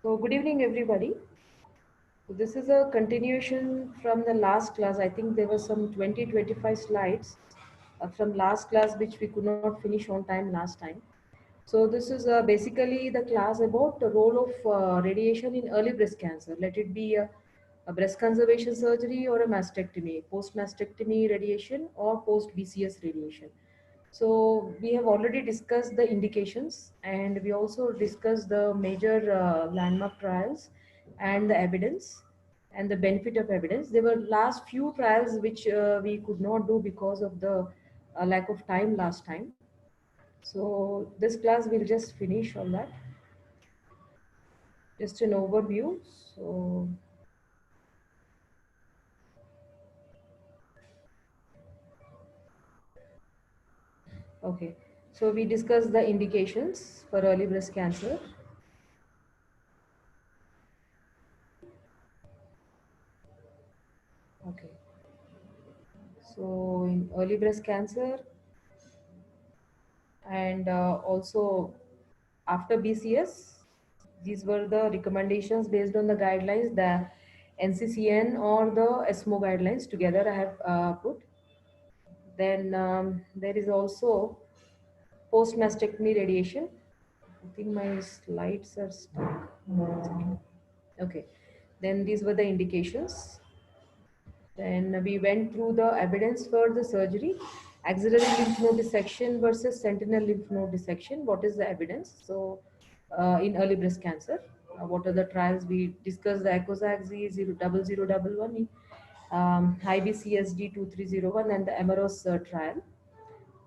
So good evening, everybody. So this is a continuation from the last class. I think there were some 20-25 slides from last class which we could not finish on time last time. So this is basically the class about the role of radiation in early breast cancer. Let it be a breast conservation surgery or a mastectomy, post-mastectomy radiation or post-BCS radiation. So we have already discussed the indications and we also discussed the major landmark trials and the evidence and the benefit of evidence. There were last few trials which we could not do because of the lack of time last time. So this class will just finish on that. Just an overview. So okay. So we discussed the indications for early breast cancer. Okay. So in early breast cancer and also after BCS, these were the recommendations based on the guidelines, the NCCN or the ESMO guidelines together I have put. Then there is also post-mastectomy radiation. I think my slides are stuck. Okay. Then these were the indications. Then we went through the evidence for the surgery, axillary lymph node dissection versus sentinel lymph node dissection. What is the evidence? So, in early breast cancer, what are the trials? We discussed the ECOSAC-Z 00011, IBCSD 2301, and the EMEROS trial.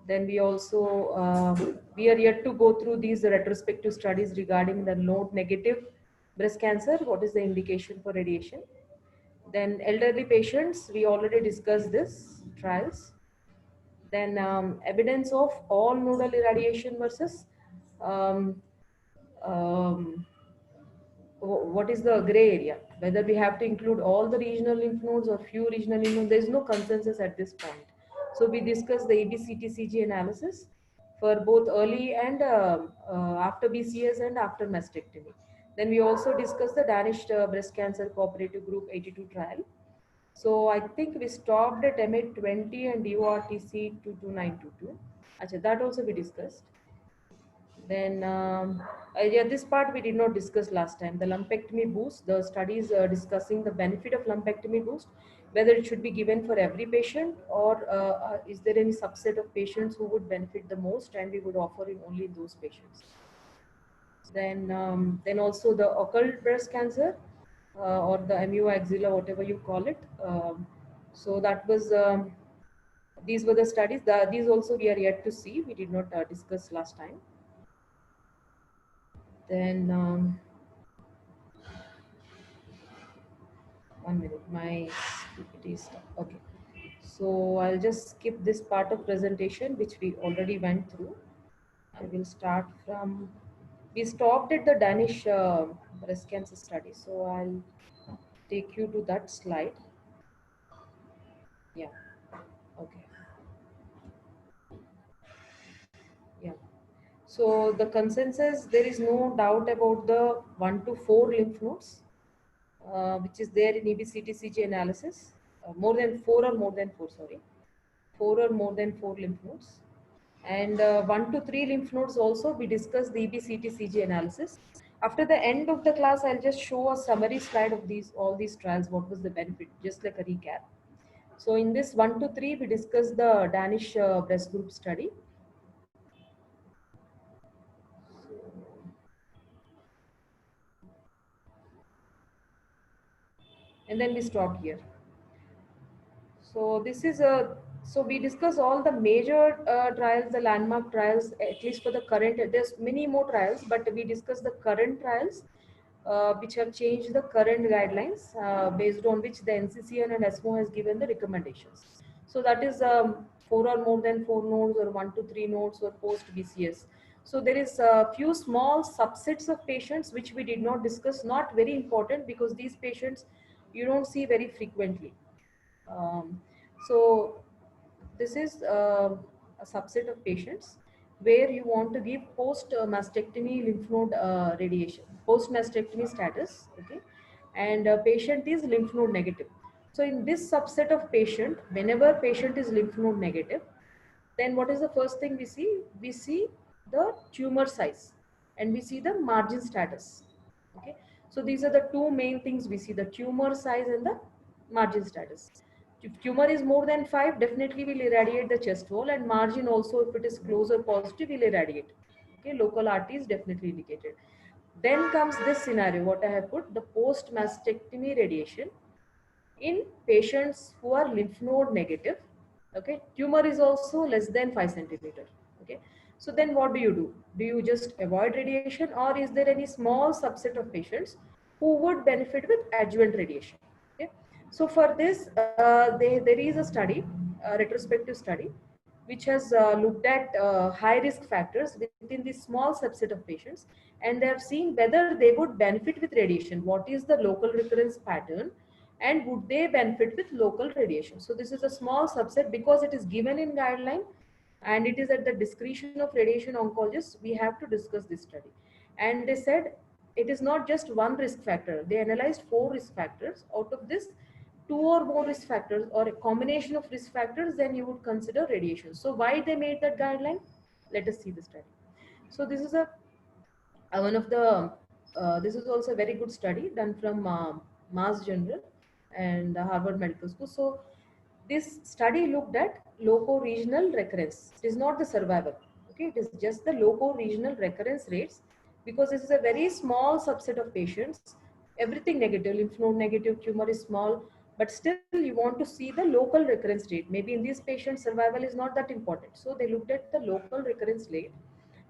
Then we also we are yet to go through these retrospective studies regarding the node negative breast cancer. What is the indication for radiation? Then elderly patients, we already discussed this trials. Then evidence of all nodal irradiation versus um, um, what is the gray area? Whether we have to include all the regional lymph nodes or few regional lymph nodes, there is no consensus at this point. So we discussed the ABCTCG analysis for both early and after BCS and after mastectomy. Then we also discussed the Danish Breast Cancer Cooperative Group 82 trial. So I think we stopped at M820 and URTC 22922. Achha, that also we discussed. Then, yeah, this part we did not discuss last time. The lumpectomy boost, the studies discussing the benefit of lumpectomy boost, whether it should be given for every patient or is there any subset of patients who would benefit the most and we would offer it only in those patients. Then also the occult breast cancer or the MU axilla, whatever you call it. So that was, these were the studies. These also we are yet to see. We did not discuss last time. Then 1 minute, my PPT is stuck. Okay, so I'll just skip this part of presentation which we already went through. I will start from. We stopped at the Danish breast cancer study, so I'll take you to that slide. Yeah. Okay. Yeah. So the consensus, there is no doubt about the 1 to 4 lymph nodes, which is there in EBCTCG analysis. More than 4 or more than 4, sorry. 4 or more than 4 lymph nodes. And 1 to 3 lymph nodes also, we discussed the EBCTCG analysis. After the end of the class, I'll just show a summary slide of all these trials, what was the benefit, just like a recap. So in this 1 to 3, we discussed the Danish breast group study. And then we stop here. So this is a, so we discuss all the major trials, the landmark trials, at least for the current. There's many more trials, but we discuss the current trials which have changed the current guidelines based on which the NCCN and ESMO has given the recommendations. So that is 4 or more than 4 nodes or 1 to 3 nodes or post BCS. So there is a few small subsets of patients which we did not discuss, not very important because these patients you don't see very frequently. So this is a subset of patients. where you want to give post mastectomy lymph node radiation, post mastectomy status. Okay, and patient is lymph node negative. So in this subset of patient, whenever patient is lymph node negative, then what is the first thing we see? We see the tumor size and we see the margin status. Okay, so these are the two main things we see: the tumor size and the margin status. If tumor is more than 5, definitely will irradiate the chest wall, and margin also, if it is close or positive, will irradiate. Okay, local RT is definitely indicated. Then comes this scenario, what I have put, the post mastectomy radiation in patients who are lymph node negative. Okay, tumor is also less than 5 centimeter. Okay, so then what do you just avoid radiation, or is there any small subset of patients who would benefit with adjuvant radiation? Okay, so for this there is a study, a retrospective study, which has looked at high risk factors within this small subset of patients, and they have seen whether they would benefit with radiation, what is the local recurrence pattern, and would they benefit with local radiation. So this is a small subset because it is given in guideline and it is at the discretion of radiation oncologists. We have to discuss this study. And they said it is not just one risk factor. They analyzed 4 risk factors. Out of this, 2 or more risk factors or a combination of risk factors, then you would consider radiation. So why they made that guideline? Let us see the study. So this is a one of the this is also a very good study done from Mass General and Harvard Medical School. So this study looked at loco-regional recurrence. It is not the survival. Okay, it is just the loco-regional recurrence rates, because this is a very small subset of patients. Everything negative, lymph node negative, tumor is small, but still you want to see the local recurrence rate. Maybe in these patients survival is not that important. So they looked at the local recurrence rate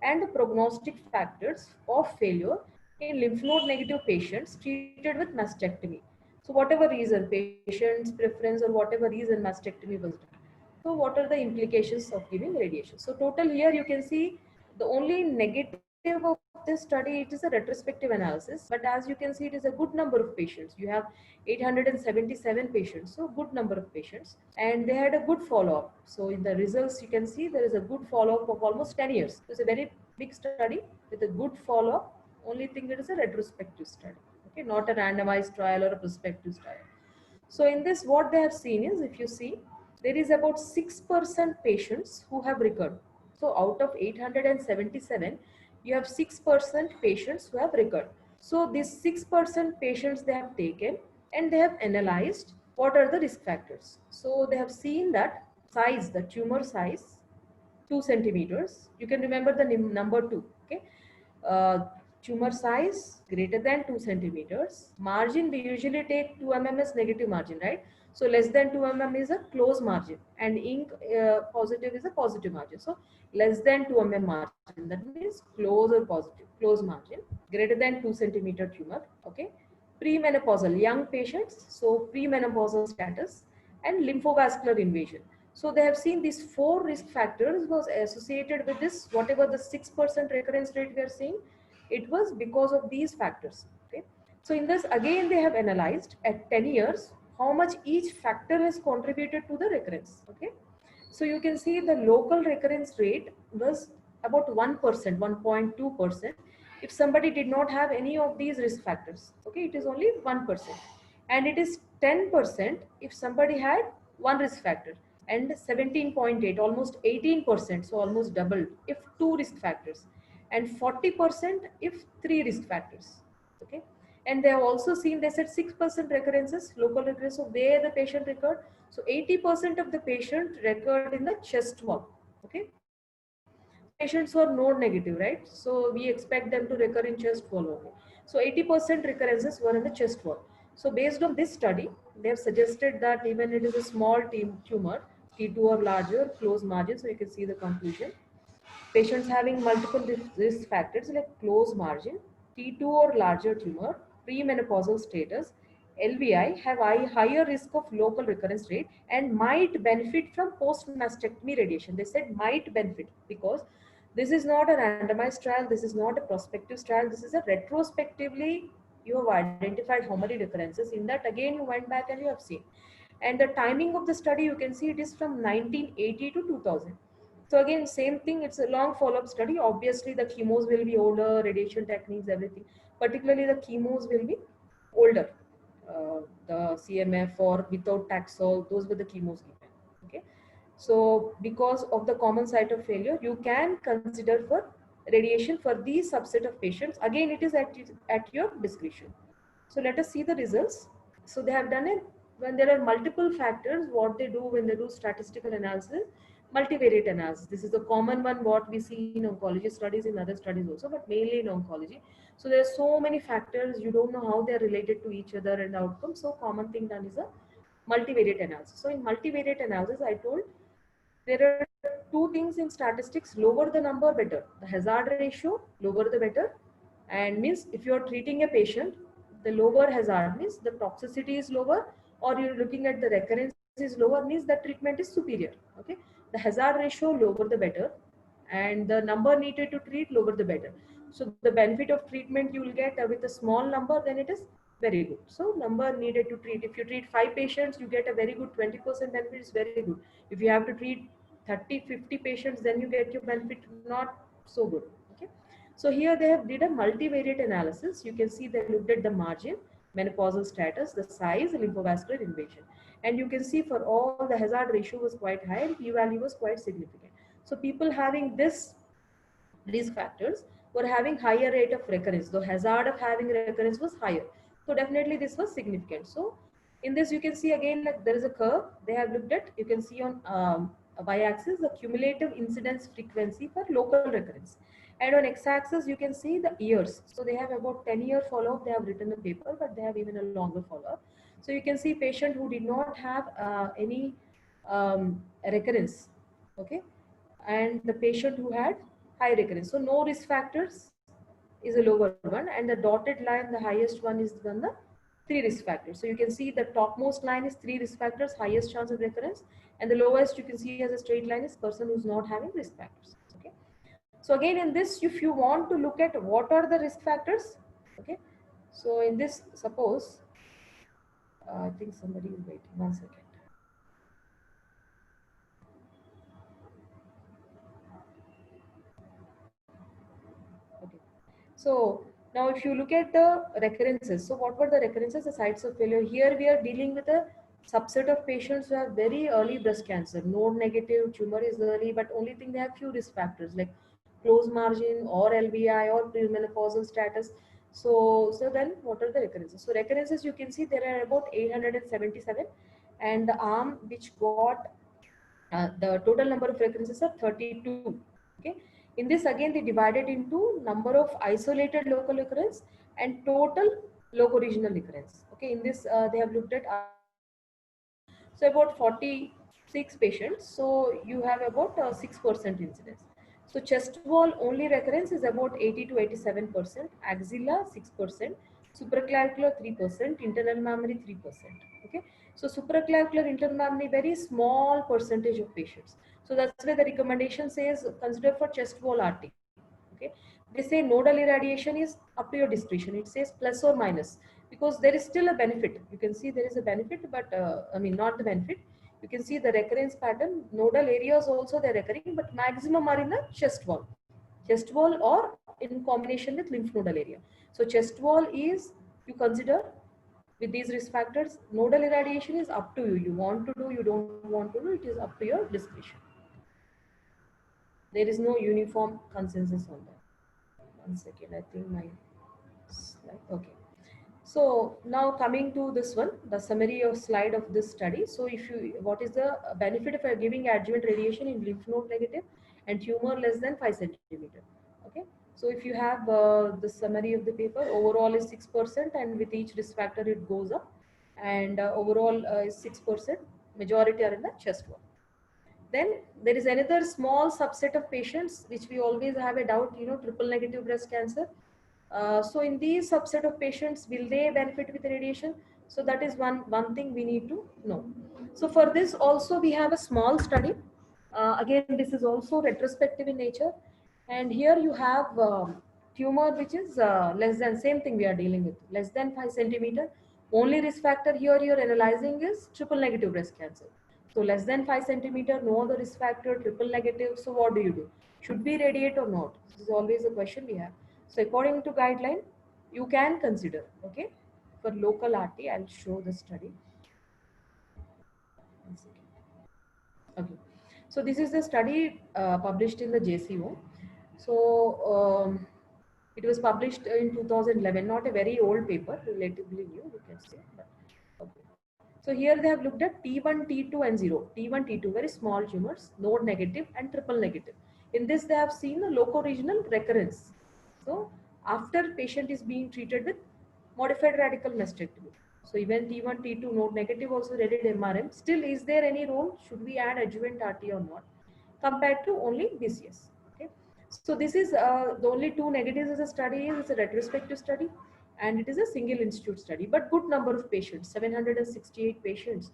and the prognostic factors of failure in lymph node negative patients treated with mastectomy. So whatever reason, patient's preference or whatever reason mastectomy was done. So what are the implications of giving radiation? So total here you can see the only negative of this study, it is a retrospective analysis, but as you can see it is a good number of patients. You have 877 patients, so good number of patients, and they had a good follow-up. So in the results you can see there is a good follow-up of almost 10 years. So it's a very big study with a good follow-up. Only thing, it is a retrospective study. Okay, not a randomized trial or a prospective trial. So in this, what they have seen is, if you see, there is about 6% patients who have recurred. So out of 877, you have 6% patients who have recurred. So these 6% patients they have taken and they have analyzed what are the risk factors. So they have seen that size, the tumor size, 2 centimeters. You can remember the number 2. Okay, uh, tumor size greater than 2 centimeters. Margin, we usually take 2 mm as negative margin, right? So less than 2 mm is a close margin, and ink positive is a positive margin. So less than 2 mm margin, that means close or positive, close margin, greater than 2 centimeter tumor. Okay, premenopausal, young patients, so premenopausal status, and lymphovascular invasion. So they have seen these 4 risk factors was associated with this, whatever the 6% recurrence rate we are seeing, it was because of these factors. Okay, so in this again they have analyzed at 10 years how much each factor has contributed to the recurrence. Okay, so you can see the local recurrence rate was about 1%, 1.2%. If somebody did not have any of these risk factors, okay, it is only 1%. And it is 10% if somebody had one risk factor, and 17.8, almost 18%, so almost doubled if two risk factors, and 40% if three risk factors. Okay, and they have also seen, they said 6% recurrences, local recurrence of where the patient recurred. So 80% of the patient recurred in the chest wall. Okay, so patients who are node negative, right? So we expect them to recur in chest wall only. So 80% recurrences were in the chest wall. So based on this study, they have suggested that even it is a small tumor, T2 or larger, close margin. So you can see the conclusion. Patients having multiple risk factors like close margin, T2 or larger tumor, premenopausal status, LVI have higher risk of local recurrence rate and might benefit from post-mastectomy radiation. They said might benefit because this is not a randomized trial, this is not a prospective trial, this is a retrospectively you have identified how many recurrences. In that again you went back and you have seen. And the timing of the study, you can see it is from 1980 to 2000. So again, same thing, it's a long follow-up study. Obviously, the chemos will be older, radiation techniques, everything. Particularly the chemos will be older. The CMF or without Taxol, those were the chemos given. Okay. So because of the common site of failure, you can consider for radiation for these subset of patients. Again, it is at your discretion. So let us see the results. So they have done it when there are multiple factors. What they do when they do statistical analysis, multivariate analysis. This is the common one what we see in oncology studies, in other studies also, but mainly in oncology. So there are so many factors, you don't know how they are related to each other and outcome. So common thing done is a multivariate analysis. So in multivariate analysis, I told there are two things in statistics: lower the number better, the hazard ratio lower the better. And means if you are treating a patient, the lower hazard means the toxicity is lower, or you're looking at the recurrence is lower, means the treatment is superior. Okay, the hazard ratio lower the better, and the number needed to treat lower the better. So the benefit of treatment you will get with a small number, then it is very good. So number needed to treat, if you treat 5 patients, you get a very good 20% benefit, is very good. If you have to treat 30-50 patients, then you get your benefit not so good. Okay, so here they have did a multivariate analysis. You can see they looked at the margin, menopausal status, the size, lymphovascular invasion, and you can see for all the hazard ratio was quite high and p-value was quite significant. So people having these factors were having higher rate of recurrence. The hazard of having recurrence was higher. So definitely this was significant. So in this you can see again, like there is a curve they have looked at. You can see on y-axis the cumulative incidence frequency for local recurrence, and on x-axis you can see the years. So they have about 10-year follow-up. They have written a paper, but they have even a longer follow-up. So you can see patient who did not have any recurrence, okay, and the patient who had high recurrence. So no risk factors is a lower one, and the dotted line, the highest one, is on the three risk factors. So you can see the topmost line is three risk factors, highest chance of recurrence, and the lowest you can see as a straight line is person who's not having risk factors. Okay. So again, in this, if you want to look at what are the risk factors, okay. So in this, suppose I think somebody is waiting. 1 second. Okay. So now if you look at the recurrences, so what were the recurrences, the sites of failure? Here we are dealing with a subset of patients who have very early breast cancer, node negative, tumor is early, but only thing they have few risk factors like close margin or LVI or premenopausal status. So then what are the recurrences? So recurrences, you can see there are about 877, and the arm which got the total number of recurrences are 32. Okay. In this again they divided into number of isolated local occurrence and total local regional occurrence. Okay. In this they have looked at so about 46 patients. So you have about 6% incidence. So chest wall only recurrence is about 80 to 87%, axilla 6%, supraclavicular 3%, internal mammary 3%. Okay. So supraclavicular internal mammary, very small percentage of patients. So that's why the recommendation says consider for chest wall RT. Okay. They say nodal irradiation is up to your discretion. It says plus or minus because there is still a benefit. You can see there is a benefit, but I mean not the benefit. You can see the recurrence pattern. Nodal areas also they're recurring, but maximum are in the chest wall or in combination with lymph nodal area. So chest wall is you consider with these risk factors. Nodal irradiation is up to you. You want to do, you don't want to do. It is up to your discretion. There is no uniform consensus on that. 1 second, I think my slide. Okay. So now coming to this one, the summary of slide of this study. So if you, what is the benefit of giving adjuvant radiation in lymph node negative and tumor less than 5 centimeter? Okay. So if you have the summary of the paper, overall is 6%, and with each risk factor it goes up, and overall is 6%. Majority are in the chest wall. Then there is another small subset of patients which we always have a doubt, triple negative breast cancer. So in these subset of patients, will they benefit with radiation? So that is one thing we need to know. So for this also we have a small study. Again, this is also retrospective in nature. And here you have tumor which is less than, same thing we are dealing with, less than 5 centimeter. Only risk factor here you're analyzing is triple negative breast cancer. So less than 5 centimeter, no other risk factor, triple negative. So what do? Should we radiate or not? This is always a question we have. So according to guideline, you can consider, okay? For local RT, I'll show the study. One second. Okay. So this is the study published in the JCO. So it was published in 2011, not a very old paper, relatively new, you can say. But, okay. So here they have looked at T1, T2 and 0. T1, T2, very small tumors, node negative and triple negative. In this they have seen the loco-regional recurrence. So after patient is being treated with modified radical mastectomy. So even T1, T2 node negative also ready MRM. Still, is there any role? Should we add adjuvant RT or not? Compared to only BCS. Okay. So this is the only two negatives as a study is it's a retrospective study and it is a single institute study, but good number of patients, 768 patients.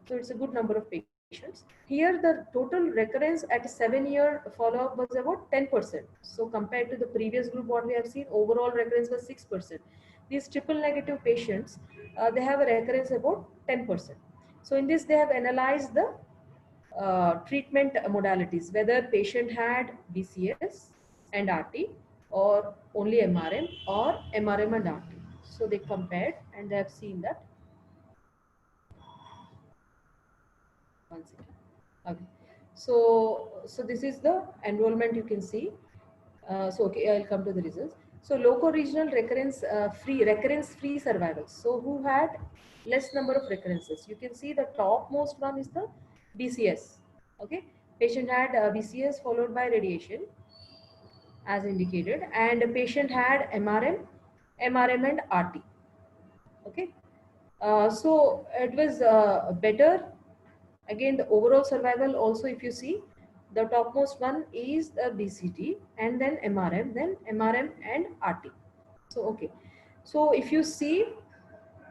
So it's a good number of patients. Here the total recurrence at a 7-year follow-up was about 10%. So compared to the previous group what we have seen, overall recurrence was 6%. These triple negative patients, they have a recurrence about 10%. So in this they have analyzed the treatment modalities, whether patient had BCS and RT or only MRM or MRM and RT. So they compared and they have seen that. One second. Okay. So this is the enrollment you can see. So okay, I'll come to the results. So local regional recurrence free survival. So who had less number of recurrences? You can see the topmost one is the BCS. Okay, patient had BCS followed by radiation as indicated, and the patient had MRM and RT. Okay, so it was better. Again, the overall survival also, if you see, the topmost one is the BCT and then MRM and RT. So okay, so if you see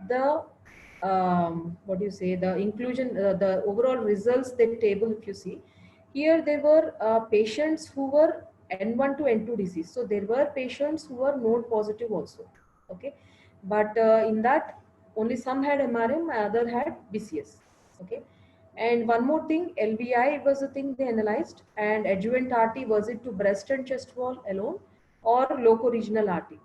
the what do you say, the inclusion, the overall results, the table, if you see here, there were patients who were N1 to N2 disease. So there were patients who were node positive also. Okay, but in that only some had MRM, other had BCS. Okay, and one more thing, LVI was the thing they analyzed, and adjuvant RT, was it to breast and chest wall alone or loco-regional RT?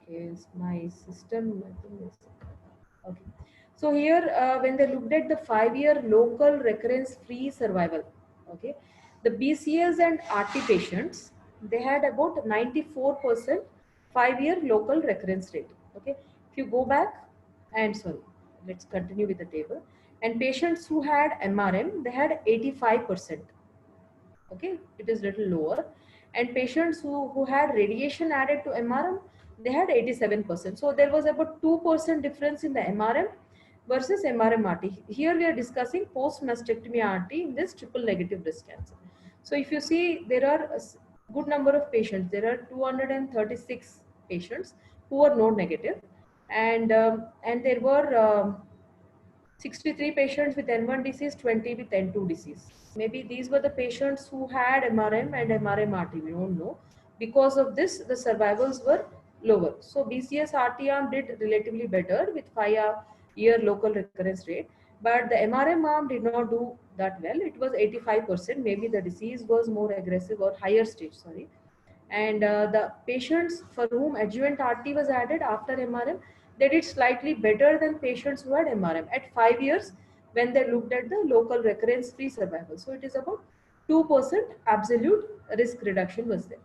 Is my system, I think is okay. So here when they looked at the 5-year local recurrence free survival, okay, the BCS and RT patients, they had about 94% 5-year local recurrence rate. Okay, if you go back and sorry, let's continue with the table. And patients who had MRM, they had 85%. Okay, it is little lower. And patients who had radiation added to MRM, they had 87%. So there was about 2% difference in the MRM versus MRM RT. Here we are discussing post mastectomy RT in this triple negative breast cancer. So if you see, there are a good number of patients. There are 236 patients who are node negative, and there were 63 patients with N1 disease, 20 with N2 disease. Maybe these were the patients who had MRM and MRM-RT, we don't know. Because of this, the survivals were lower. So BCS RT arm did relatively better with 5-year local recurrence rate, but the MRM arm did not do that well. It was 85%. Maybe the disease was more aggressive or higher stage, sorry. And the patients for whom adjuvant RT was added after MRM, they did slightly better than patients who had MRM at 5 years when they looked at the local recurrence free survival. So it is about 2% absolute risk reduction was there.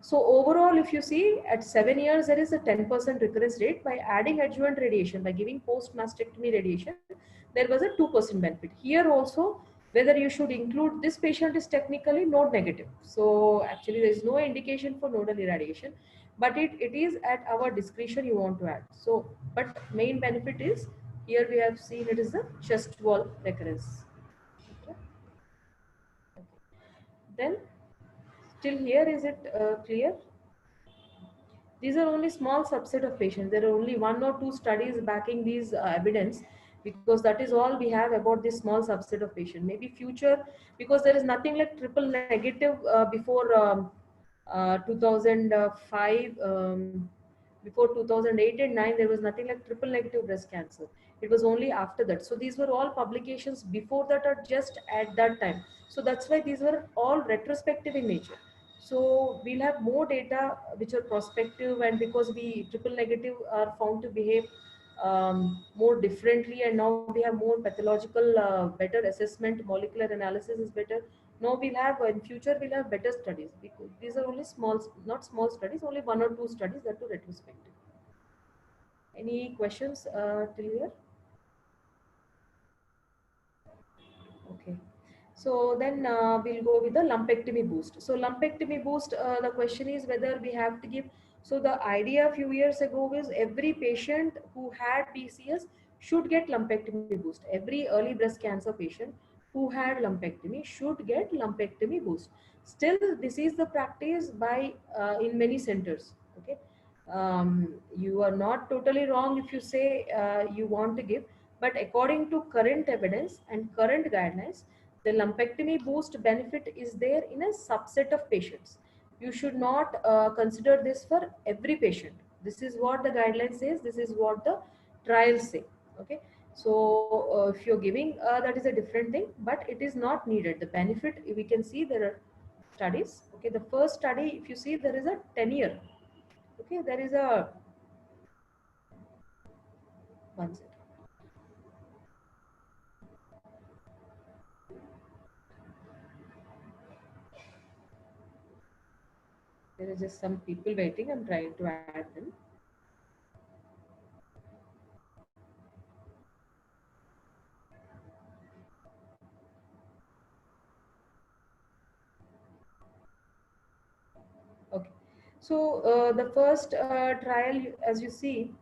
So overall, if you see at 7 years, there is a 10% recurrence rate. By adding adjuvant radiation, by giving post mastectomy radiation, there was a 2% benefit. Here also, whether you should include this patient is technically node negative. So actually there is no indication for nodal irradiation, but it is at our discretion you want to add. So, but main benefit is here we have seen it is the chest wall recurrence. Okay. Then till here is it clear? These are only small subset of patients. There are only 1 or 2 studies backing these evidence, because that is all we have about this small subset of patients. Maybe future, because there is nothing like triple negative before 2005, before 2008 and 9, there was nothing like triple negative breast cancer. It was only after that. So these were all publications before that or just at that time. So that's why these were all retrospective in nature. So we'll have more data which are prospective, and because we triple negative are found to behave more differently, and now we have more pathological better assessment, molecular analysis is better. Now we'll have, in future we'll have better studies, because these are only small, not small studies, only one or two studies that are retrospective. Any questions till here? Okay. So then we'll go with the lumpectomy boost. So lumpectomy boost, the question is whether we have to give. So the idea a few years ago is every patient who had BCS should get lumpectomy boost. Every early breast cancer patient who had lumpectomy should get lumpectomy boost. Still, this is the practice by in many centers. Okay. You are not totally wrong if you say you want to give, but according to current evidence and current guidelines, the lumpectomy boost benefit is there in a subset of patients. You should not consider this for every patient. This is what the guideline says. This is what the trials say. Okay. So if you're giving, that is a different thing, but it is not needed. The benefit, we can see there are studies. Okay. The first study, if you see, there is a 10-year. Okay. There is a, one second. There is just some people waiting. I'm trying to add them. Okay. So the first trial, as you see,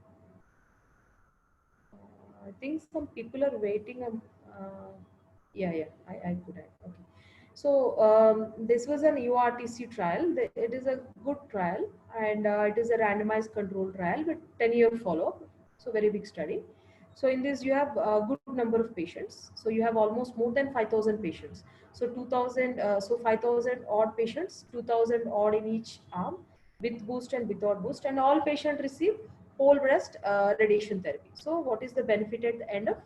I think some people are waiting. Yeah, yeah, I could add. Okay. So this was an URTC trial. It is a good trial, and it is a randomized control trial with 10-year follow-up. So very big study. So in this, you have a good number of patients. So you have almost more than 5,000 patients. So 2,000, so 5,000 odd patients, 2,000 odd in each arm, with boost and without boost, and all patients receive whole breast radiation therapy. So what is the benefit at the end of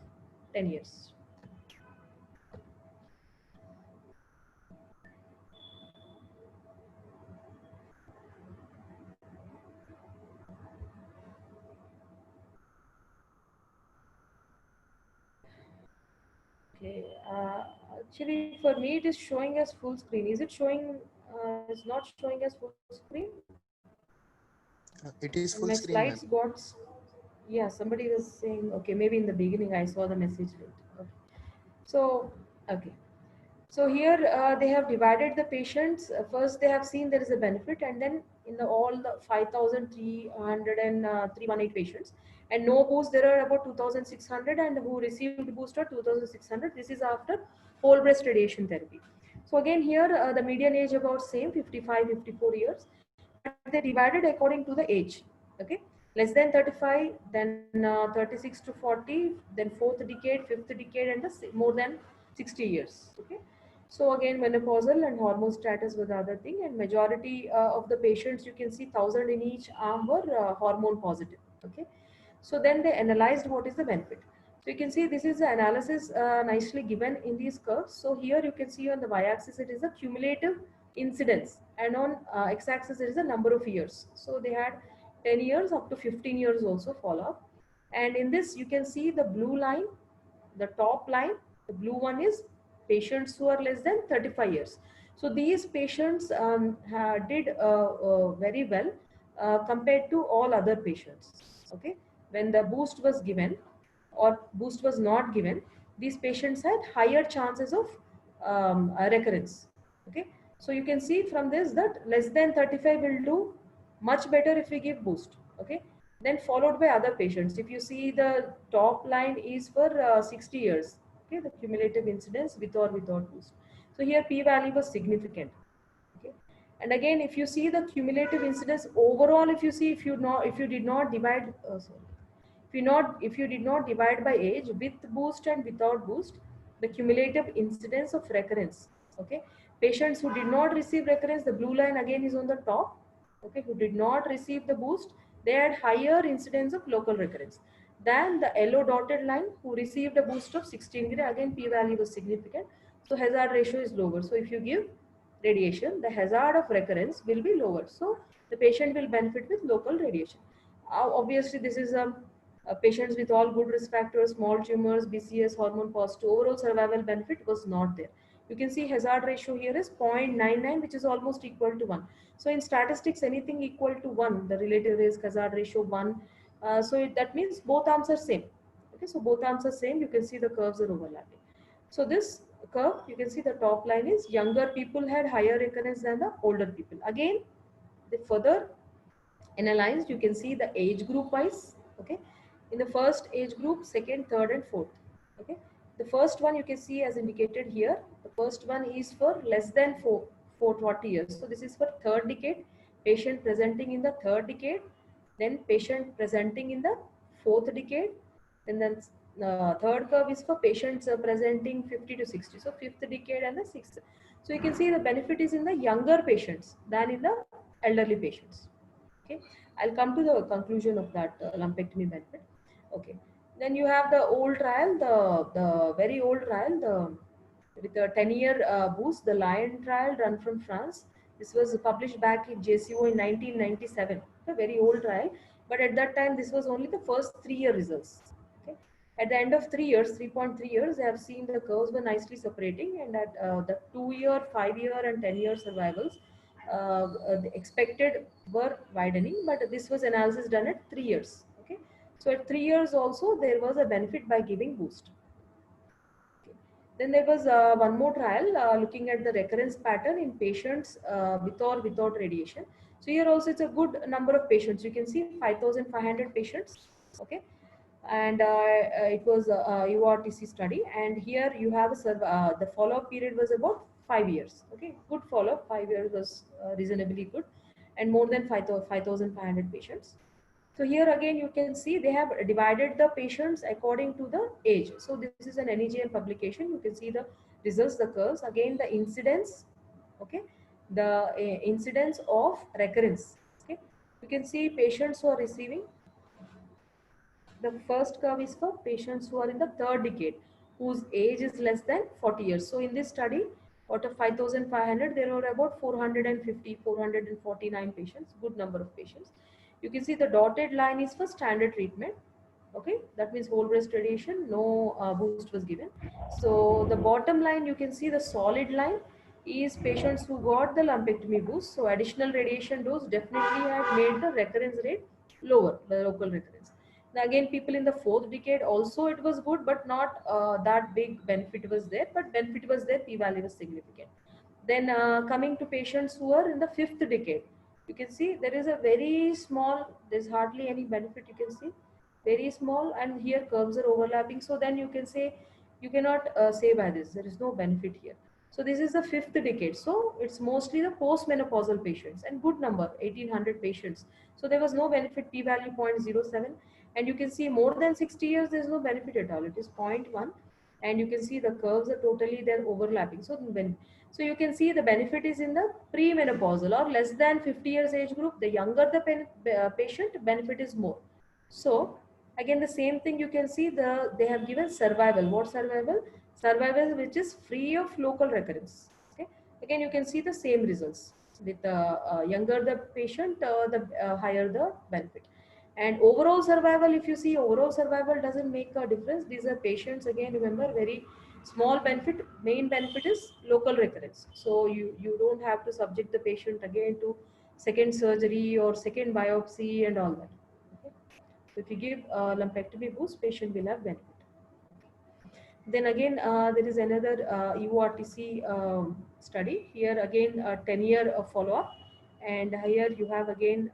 10 years? Okay. Actually, for me, it is showing as full screen. Is it showing? It's not showing as full screen. It is And full my screen, ma'am. slides got. Yeah, somebody was saying. Okay, maybe in the beginning I saw the message late. Okay. So, okay. So here they have divided the patients. First, they have seen there is a benefit, and then in the all the 5,318 patients, and no boost, there are about 2,600, and who received booster 2,600. This is after whole breast radiation therapy. So again here the median age about same 55, 54 years, but they divided according to the age. Okay, less than 35, then 36 to 40, then fourth decade, fifth decade, and the more than 60 years. Okay. So again, menopausal and hormone status was the other thing, and majority of the patients, you can see 1,000 in each arm were hormone positive. Okay, so then they analyzed what is the benefit. So you can see this is the analysis nicely given in these curves. So here you can see on the y-axis it is a cumulative incidence, and on x-axis it is a number of years. So they had 10 years up to 15 years also follow up, and in this you can see the blue line, the top line, the blue one is patients who are less than 35 years. So these patients did very well compared to all other patients. Okay, when the boost was given or boost was not given, these patients had higher chances of recurrence. Okay, so you can see from this that less than 35 will do much better if we give boost. Okay, then followed by other patients. If you see the top line is for 60 years. Okay, the cumulative incidence with or without boost. So here p-value was significant. Okay, and again if you see the cumulative incidence overall, if you see, if you did not divide, sorry, if you did not divide by age with boost and without boost, the cumulative incidence of recurrence, okay, Patients who did not receive recurrence, the blue line again is on the top, okay, who did not receive the boost, they had higher incidence of local recurrence than the yellow dotted line who received a boost of 16 gray. Again, p-value was significant, so hazard ratio is lower. So if you give radiation, the hazard of recurrence will be lower. So the patient will benefit with local radiation. Obviously, this is patients with all good risk factors, small tumors, BCS, hormone positive. Overall survival benefit was not there. You can see hazard ratio here is 0.99, which is almost equal to 1. So in statistics, anything equal to 1, the relative risk hazard ratio 1. That means both arms are same. Okay, so both arms are same. You can see the curves are overlapping. So this curve, you can see the top line is younger people had higher recurrence than the older people. Again, the further analyzed, you can see the age group wise. Okay, in the first age group, second, third, and fourth. Okay, the first one you can see as indicated here. The first one is for less than 440 years. So this is for third decade. Patient presenting in the third decade, then patient presenting in the fourth decade, and then third curve is for patients presenting 50 to 60. So fifth decade and the sixth. So you can see the benefit is in the younger patients than in the elderly patients. Okay, I'll come to the conclusion of that lumpectomy benefit. Okay, then you have the old trial, the very old trial, the with a 10-year boost, the Lion trial run from France. This was published back in JCO in 1997, a very old trial, but at that time this was only the first 3-year results. Okay, at the end of 3 years, 3.3 years, I have seen the curves were nicely separating, and at the 2-year, 5-year, and 10-year survivals, the expected were widening, but this was analysis done at 3 years. Okay, so at 3 years also there was a benefit by giving boost. Okay. Then there was one more trial looking at the recurrence pattern in patients with or without radiation. So here also it's a good number of patients. You can see 5,500 patients. Okay, and it was a URTC study, and here you have the follow-up period was about 5 years. Okay, good follow-up, 5 years was reasonably good, and more than 5,500 patients. So here again you can see they have divided the patients according to the age. So this is an NEJM publication. You can see the results, the curves. Again the incidence, okay, the incidence of recurrence. Okay, you can see patients who are receiving, the first curve is for patients who are in the third decade, whose age is less than 40 years. So in this study, out of 5,500, there were about 450, 449 patients, good number of patients. You can see the dotted line is for standard treatment. Okay, that means whole breast radiation, no boost was given. So the bottom line, you can see the solid line is patients who got the lumpectomy boost. So additional radiation dose definitely had made the recurrence rate lower, the local recurrence. Now again, people in the fourth decade also it was good, but not that big benefit was there, but benefit was there, p-value was significant. Then coming to patients who are in the fifth decade, you can see there is a very small, there's hardly any benefit, you can see very small, and here curves are overlapping. So then you can say, you cannot say by this, there is no benefit here. So this is the fifth decade. So it's mostly the postmenopausal patients, and good number, 1,800 patients. So there was no benefit, p-value 0.07. And you can see more than 60 years, there's no benefit at all. It is 0.1. And you can see the curves are totally, they're overlapping. So you can see the benefit is in the premenopausal or less than 50 years age group. The younger the patient, benefit is more. So again, the same thing you can see, they have given survival. What survival? Survival which is free of local recurrence. Okay. Again, you can see the same results. With the younger the patient, the higher the benefit. And overall survival, if you see, overall survival doesn't make a difference. These are patients, again, remember, very small benefit. Main benefit is local recurrence. So you don't have to subject the patient again to second surgery or second biopsy and all that. Okay. So if you give lumpectomy boost, patient will have benefit. Then again, there is another EORTC study. Here again, 10-year follow-up. And here you have again,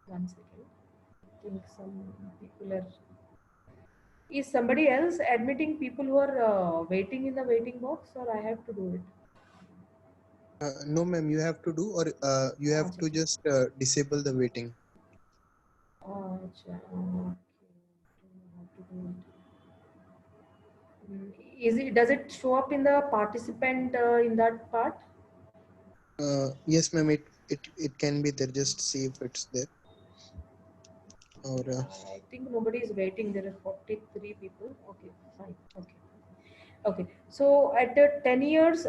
one second. I think some people are... Is somebody else admitting people who are waiting in the waiting box, or I have to do it? No, ma'am, you have to do, or you have to just disable the waiting. Okay. Don't know how to do it. Does it show up in the participant in that part? Yes, ma'am. It can be there. Just see if it's there. Or I think nobody is waiting. There are 43 people. Okay, fine. Okay. Okay. So at the 10 years,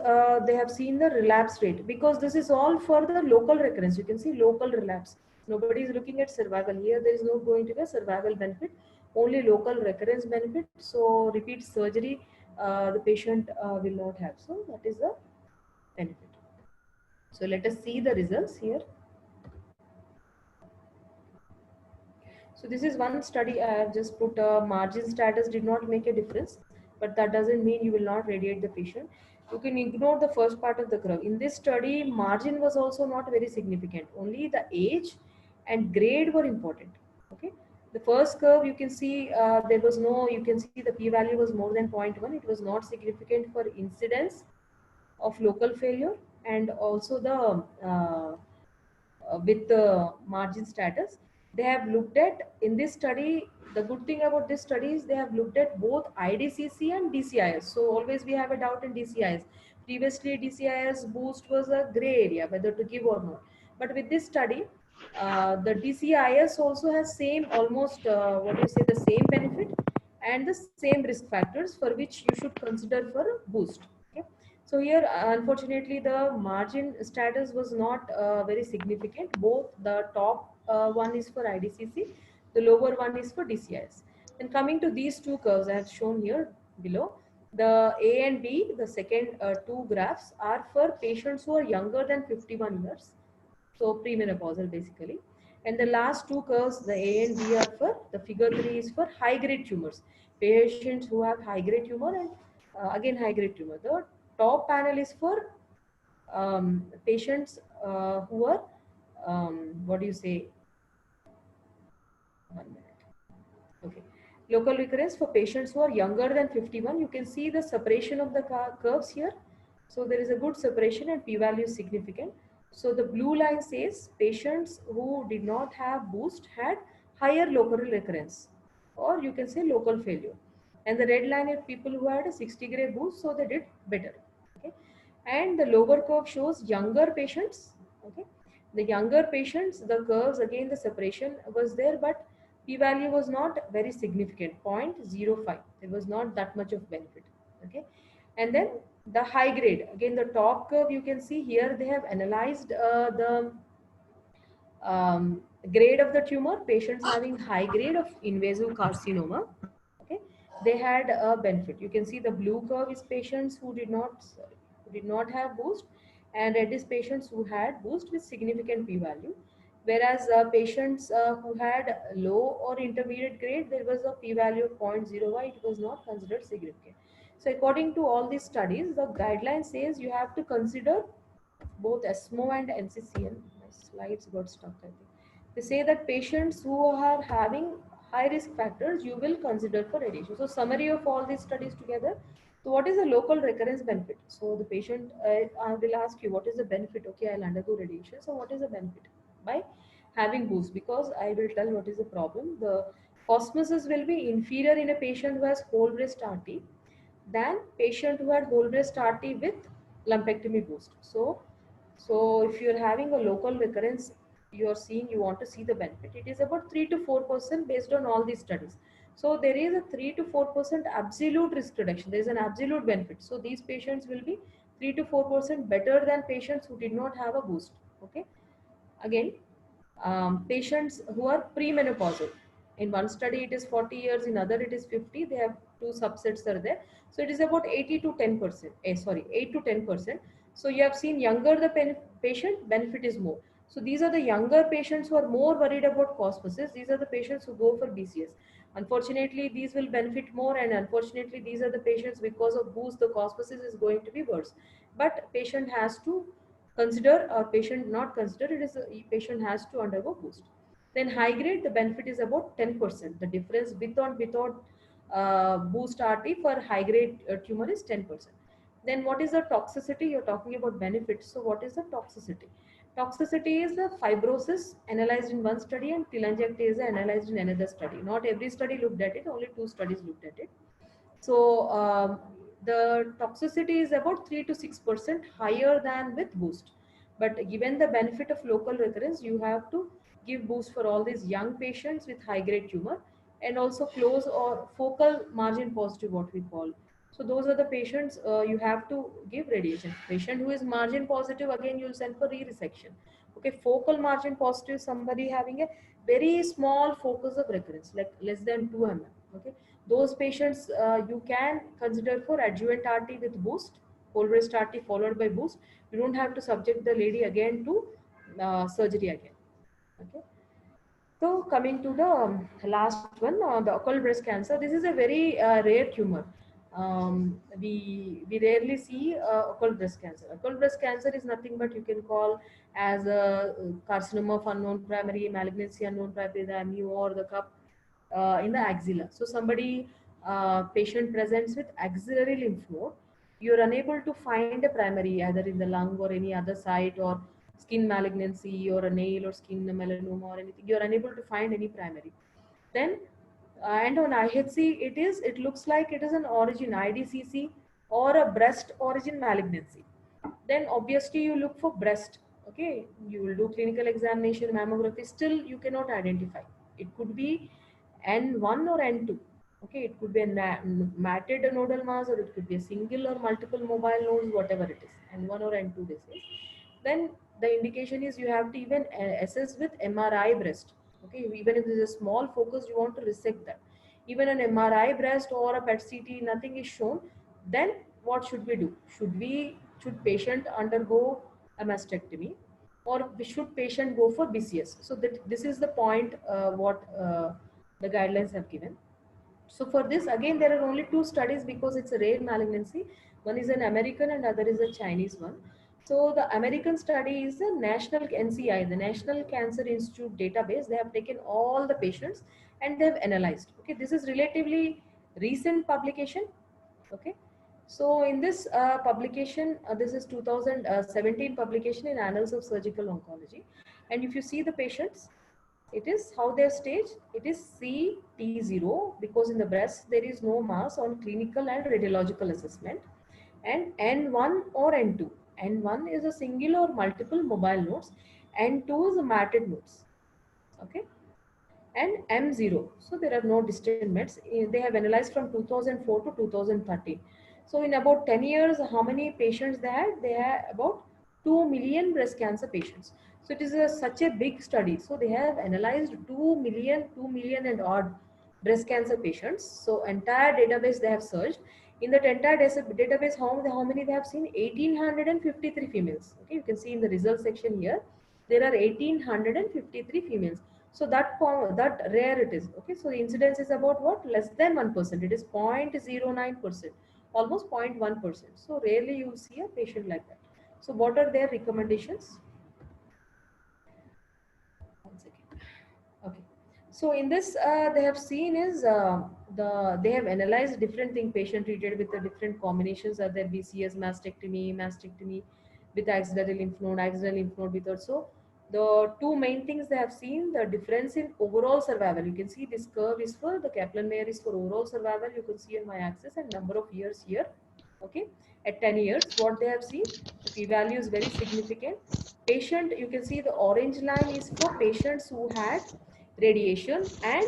they have seen the relapse rate, because this is all for the local recurrence. You can see local relapse. Nobody is looking at survival. Here there is no going to be a survival benefit, only local recurrence benefit. So repeat surgery, the patient will not have. So that is the benefit. So let us see the results here. So this is one study I have just put. Margin status did not make a difference, but that doesn't mean you will not radiate the patient. You can ignore the first part of the curve. In this study, margin was also not very significant. Only the age and grade were important. Okay. The first curve you can see there was no, you can see the p-value was more than 0.1. It was not significant for incidence of local failure, and also the with the margin status. They have looked at, in this study, the good thing about this study is they have looked at both IDCC and DCIS. So always we have a doubt in DCIS. Previously DCIS boost was a gray area whether to give or not. But with this study, the DCIS also has same, almost what do you say, the same benefit and the same risk factors for which you should consider for a boost. Okay. So here, unfortunately, the margin status was not very significant. Both the top one is for IDCC, the lower one is for DCIS. Then coming to these two curves I have shown here below, the A and B, the second two graphs are for patients who are younger than 51 years. So premenopausal basically. And the last two curves, the A and B, are for, the figure 3 is for high grade tumors. Patients who have high grade tumor and again high grade tumor. The top panel is for patients who are, what do you say, 1 minute. Okay. Local recurrence for patients who are younger than 51. You can see the separation of the curves here. So there is a good separation and p-value is significant. So the blue line says patients who did not have boost had higher local recurrence, or you can say local failure. And the red line is people who had a 60 gray boost, so they did better. Okay. And the lower curve shows younger patients. Okay. The younger patients, the curves, again the separation was there, but p-value was not very significant, 0.05. There was not that much of benefit. Okay. And then the high grade, again the top curve you can see here, they have analyzed the grade of the tumor. Patients having high grade of invasive carcinoma, okay, they had a benefit. You can see the blue curve is patients who did not, sorry, who did not have boost, and red is patients who had boost with significant p-value. Whereas patients who had low or intermediate grade, there was a p-value of 0.01. It was not considered significant. So according to all these studies, the guideline says you have to consider both ESMO and NCCN. My slides got stuck, I think. They say that patients who are having high risk factors, you will consider for radiation. So summary of all these studies together. So what is the local recurrence benefit? So the patient, I will ask you, what is the benefit? Okay, I'll undergo radiation. So what is the benefit? By having boost, because I will tell what is the problem. The cosmosis will be inferior in a patient who has whole breast RT than patient who had whole breast RT with lumpectomy boost. So if you're having a local recurrence, you're seeing, you want to see the benefit. It is about 3 to 4% based on all these studies. So there is a 3 to 4% absolute risk reduction. There is an absolute benefit. So these patients will be 3 to 4% better than patients who did not have a boost. Okay. Again, patients who are premenopausal. In one study it is 40 years, in other it is 50. They have two subsets are there. So it is about 80 to 10%. 8 to 10%. So you have seen younger the patient, benefit is more. So these are the younger patients who are more worried about cosmosis. These are the patients who go for BCS. Unfortunately, these will benefit more, and unfortunately, these are the patients because of boost, the cosmosis is going to be worse. But patient has to consider, or patient not consider, it is a patient has to undergo boost. Then high grade, the benefit is about 10%. The difference with or without boost RT for high grade tumor is 10%. Then what is the toxicity? You're talking about benefits. So what is the toxicity? Toxicity is the fibrosis analyzed in one study and telangiectasia analyzed in another study. Not every study looked at it, only two studies looked at it. So the toxicity is about 3 to 6% higher than with boost. But given the benefit of local recurrence, you have to give boost for all these young patients with high grade tumor, and also close or focal margin positive, what we call. So those are the patients you have to give radiation. Patient who is margin positive, again you'll send for re-resection. Okay, focal margin positive, somebody having a very small focus of recurrence, like less than 2 mm. Okay, those patients you can consider for adjuvant RT with boost, whole breast RT followed by boost. You don't have to subject the lady again to surgery again. Okay. So coming to the last one, the occult breast cancer. This is a very rare tumor. We rarely see occult breast cancer. Occult breast cancer is nothing but you can call as a carcinoma of unknown primary, malignancy unknown primary, the MU or the cup in the axilla. So somebody patient presents with axillary lymph node. You're unable to find a primary either in the lung or any other site, or skin malignancy or a nail or skin melanoma or anything. You're unable to find any primary. Then and on IHC it looks like it is an origin IDCC or a breast origin malignancy. Then obviously you look for breast. Okay, you will do clinical examination, mammography, still you cannot identify. It could be N1 or N2. Okay, it could be a matted nodal mass, or it could be a single or multiple mobile nodes, whatever it is, N1 or N2 this is. Then the indication is you have to even assess with MRI breast. Okay, even if there is a small focus, you want to resect that. Even an MRI breast or a PET CT, nothing is shown. Then what should we do? Should patient undergo a mastectomy, or should patient go for BCS? So that this is the point what the guidelines have given. So for this, again, there are only two studies because it's a rare malignancy. One is an American and other is a Chinese one. So the American study is the national NCI, the National Cancer Institute database. They have taken all the patients and they have analyzed. Okay, this is relatively recent publication. Okay, so in this publication, this is 2017 publication in Annals of Surgical Oncology. And if you see the patients, it is how their stage, it is CT0 because in the breast there is no mass on clinical and radiological assessment, and N1 or N2. N1 is a single or multiple mobile nodes, N2 is a matted nodes. Okay, and M0. So there are no distant mets. They have analyzed from 2004 to 2013. So in about 10 years, how many patients they had? They had about 2 million breast cancer patients. So it is such a big study. So they have analyzed 2 million and odd breast cancer patients. So entire database they have searched. In that entire database, how many they have seen? 1853 females. Okay, you can see in the results section here, there are 1853 females. So that rare it is. Okay, so the incidence is about what? Less than 1%. It is 0.09%, almost 0.1%. So rarely you see a patient like that. So what are their recommendations? One second. Okay. So in this, they have seen is they have analyzed different things. Patient treated with the different combinations are there: BCS, mastectomy with axillary lymph node with also. The two main things they have seen, the difference in overall survival. You can see this curve is for the Kaplan-Meier is for overall survival. You can see on my axis and number of years here. Okay, at 10 years, what they have seen, the p-value is very significant. Patient, you can see the orange line is for patients who had radiation and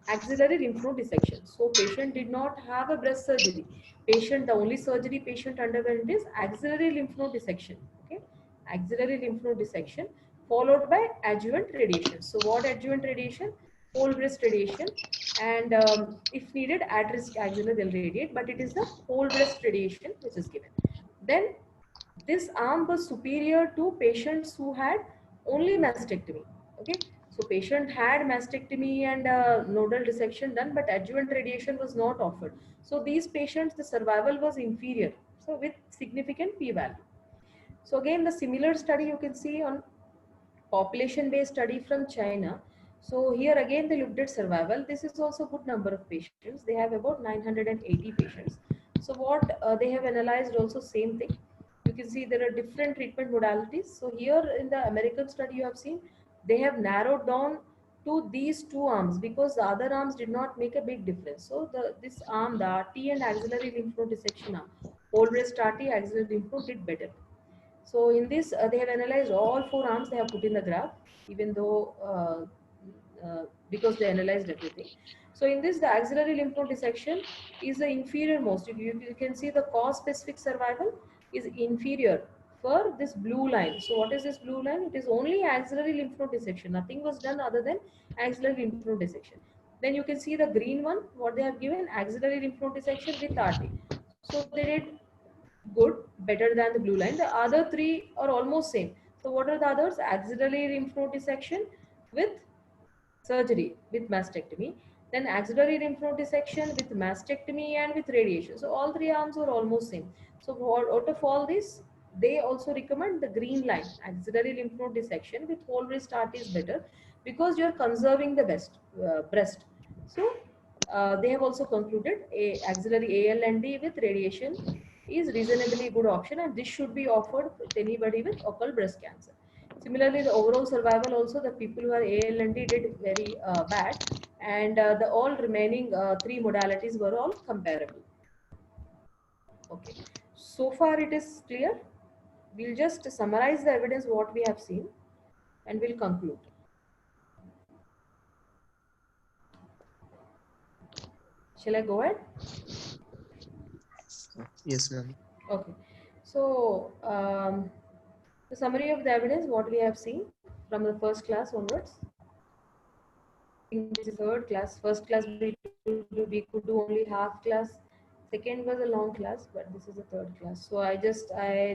axillary lymph node dissection. So patient did not have a breast surgery. The only surgery patient underwent is axillary lymph node dissection. Okay, axillary lymph node dissection followed by adjuvant radiation. So what adjuvant radiation? Whole breast radiation, and if needed, at risk axilla they'll radiate, but it is the whole breast radiation which is given. Then this arm was superior to patients who had only mastectomy. Okay, so patient had mastectomy and nodal dissection done, but adjuvant radiation was not offered. So these patients, the survival was inferior. So with significant p-value. So again, the similar study you can see on population-based study from China. So here again they looked at survival. This is also good number of patients. They have about 980 patients. So what they have analyzed also same thing. You can see there are different treatment modalities. So here in the American study you have seen, they have narrowed down to these two arms because the other arms did not make a big difference. So this arm, the RT and axillary lymph node dissection arm, whole breast RT, axillary lymph node did better. So in this, they have analyzed all four arms. They have put in the graph, even though because they analyzed everything. So in this, the axillary lymph node dissection is the inferior most. You can see the cause specific survival is inferior for this blue line. So what is this blue line? It is only axillary lymph node dissection. Nothing was done other than axillary lymph node dissection. Then you can see the green one. What they have given, axillary lymph node dissection with RT. So they did good, better than the blue line. The other three are almost same. So what are the others? Axillary lymph node dissection with surgery with mastectomy, then axillary lymph node dissection with mastectomy and with radiation. So all three arms are almost same. So out of all this, they also recommend the green line, axillary lymph node dissection with whole breast RT is better because you're conserving the breast. So they have also concluded a axillary ALND with radiation is reasonably good option, and this should be offered to anybody with occult breast cancer. Similarly, the overall survival also, the people who are ALND did very bad, and the all remaining three modalities were all comparable. Okay, so far it is clear. We'll just summarize the evidence what we have seen, and we'll conclude. Shall I go ahead? Yes, ma'am. Okay, so the summary of the evidence what we have seen from the first class onwards. I think this is third class. First class we could do only half class. Second was a long class, but this is the third class. So I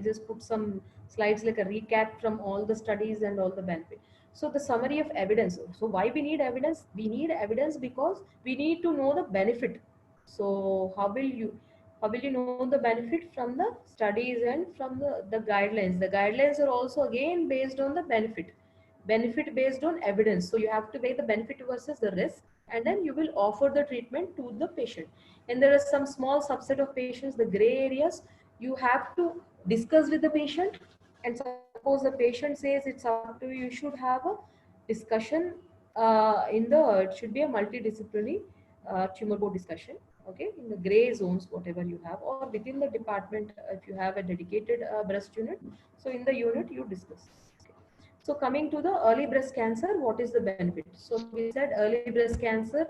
just put some slides like a recap from all the studies and all the benefit. So the summary of evidence. So why we need evidence? We need evidence because we need to know the benefit. So how will you know the benefit from the studies and from the guidelines? The guidelines are also again based on the benefit based on evidence. So you have to weigh the benefit versus the risk, and then you will offer the treatment to the patient. And there are some small subset of patients, the gray areas, you have to discuss with the patient. And suppose the patient says it's up to you, you should have a discussion it should be a multidisciplinary tumor board discussion. Okay, in the gray zones, whatever you have, or within the department, if you have a dedicated breast unit, so in the unit you discuss. So coming to the early breast cancer, what is the benefit? So we said early breast cancer,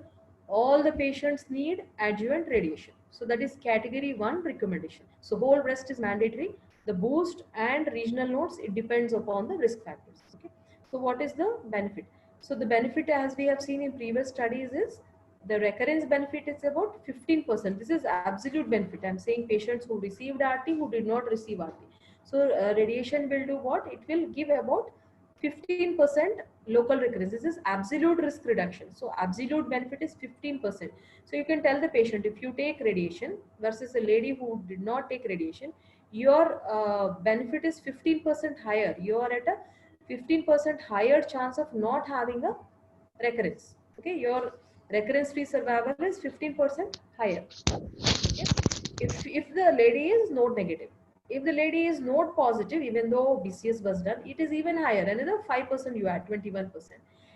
all the patients need adjuvant radiation. So that is category 1 recommendation. So whole breast is mandatory. The boost and regional nodes, it depends upon the risk factors. Okay. So what is the benefit? So the benefit, as we have seen in previous studies, is the recurrence benefit is about 15%. This is absolute benefit. I'm saying patients who received RT, who did not receive RT. So radiation will do what? It will give about 15% local recurrence. This is absolute risk reduction. So absolute benefit is 15%. So you can tell the patient, if you take radiation versus a lady who did not take radiation, your benefit is 15% higher. You are at a 15% higher chance of not having a recurrence. Okay, your recurrence free survival is 15% higher. Okay? If the lady is node negative, if the lady is node positive, even though BCS was done, it is even higher. Another 5% you add, 21%.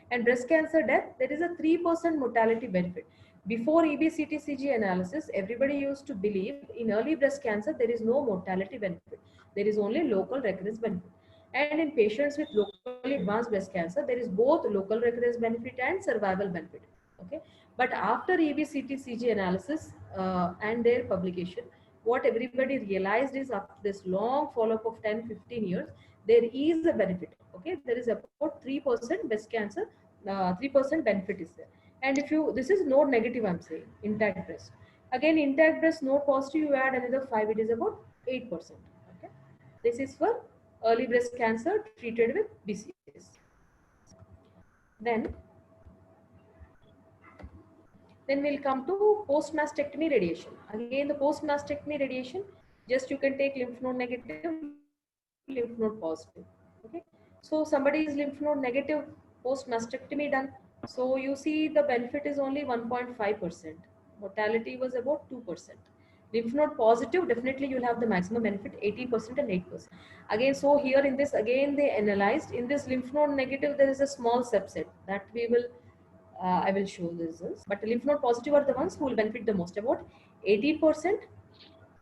And breast cancer death, there is a 3% mortality benefit. Before EBCTCG analysis, everybody used to believe in early breast cancer there is no mortality benefit. There is only local recurrence benefit. And in patients with locally advanced breast cancer, there is both local recurrence benefit and survival benefit. Okay, but after EBCTCG analysis and their publication, what everybody realized is after this long follow-up of 10-15 years, there is a benefit. Okay, there is about 3% breast cancer, 3% benefit is there. And if you, this is node negative, I'm saying, intact breast. Again, intact breast, node positive, you add another 5, it is about 8%. Okay, this is for early breast cancer treated with BCS. Then we'll come to post-mastectomy radiation. Again, the post-mastectomy radiation, just you can take lymph node negative, lymph node positive. Okay, so somebody is lymph node negative, post-mastectomy done. So you see the benefit is only 1.5%. Mortality was about 2%. Lymph node positive, definitely you'll have the maximum benefit, 18% and 8%. Again, so here in this, again they analyzed, in this lymph node negative, there is a small subset that we will I will show the results. But lymph node positive are the ones who will benefit the most, about 80%,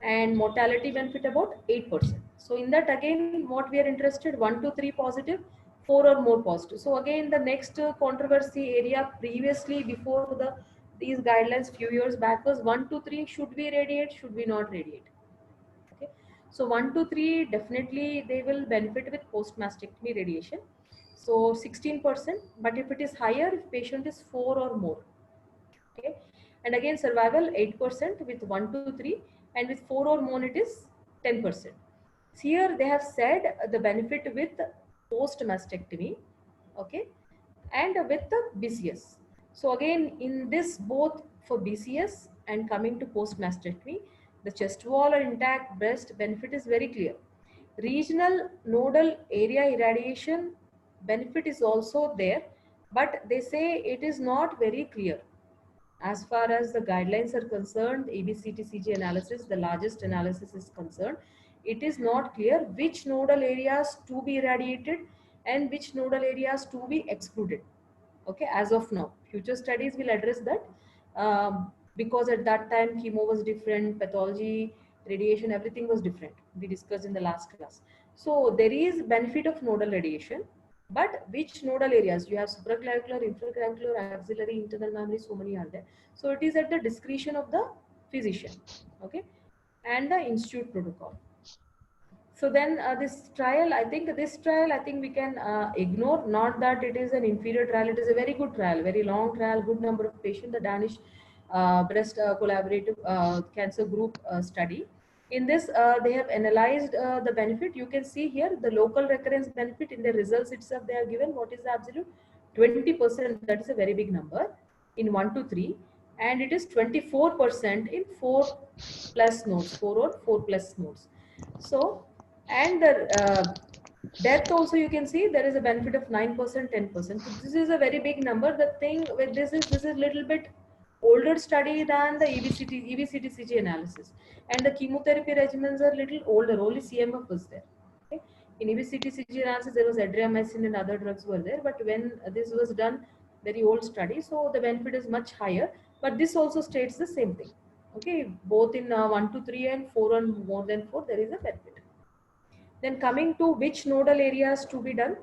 and mortality benefit about 8%. So in that, again, what we are interested, 1 to 3 positive, 4 or more positive. So again, the next controversy area previously, before these guidelines few years back, was 1 to 3, should we radiate, should we not radiate? Okay, so 1 to 3 definitely they will benefit with post mastectomy radiation, so 16%. But if it is higher, if patient is 4 or more, okay, and again survival 8% with 1 to 3, and with 4 or more it is 10%. Here they have said the benefit with post mastectomy, okay, and with the BCS. So again, in this, both for BCS and coming to post mastectomy, the chest wall or intact breast benefit is very clear. Regional nodal area irradiation benefit is also there, but they say it is not very clear. As far as the guidelines are concerned, ABCTCG analysis, the largest analysis is concerned, it is not clear which nodal areas to be irradiated and which nodal areas to be excluded. Okay, as of now, future studies will address that, because at that time chemo was different, pathology, radiation, everything was different. We discussed in the last class. So there is benefit of nodal radiation, but which nodal areas? You have supraclavicular, infraclavicular, axillary, internal mammary, so many are there. So it is at the discretion of the physician, okay, and the institute protocol. So then this trial, I think we can ignore. Not that it is an inferior trial, it is a very good trial, very long trial, good number of patients, the Danish breast collaborative cancer group study. In this, they have analyzed the benefit. You can see here the local recurrence benefit in the results itself. They have given what is the absolute 20%. That is a very big number in 1 to 3, and it is 24% in 4 plus nodes, 4 or 4 plus nodes. So, and the death also, you can see there is a benefit of 9%, 10%. So this is a very big number. The thing with this is a little bit older study than the EBCTCG analysis, and the chemotherapy regimens are little older. Only CMF was there. Okay? In EBCTCG analysis, there was adriamycin and other drugs were there, but when this was done, very old study, so the benefit is much higher. But this also states the same thing. Okay, both in 1 to 3 and 4 and more than 4, there is a benefit. Then coming to which nodal areas to be done,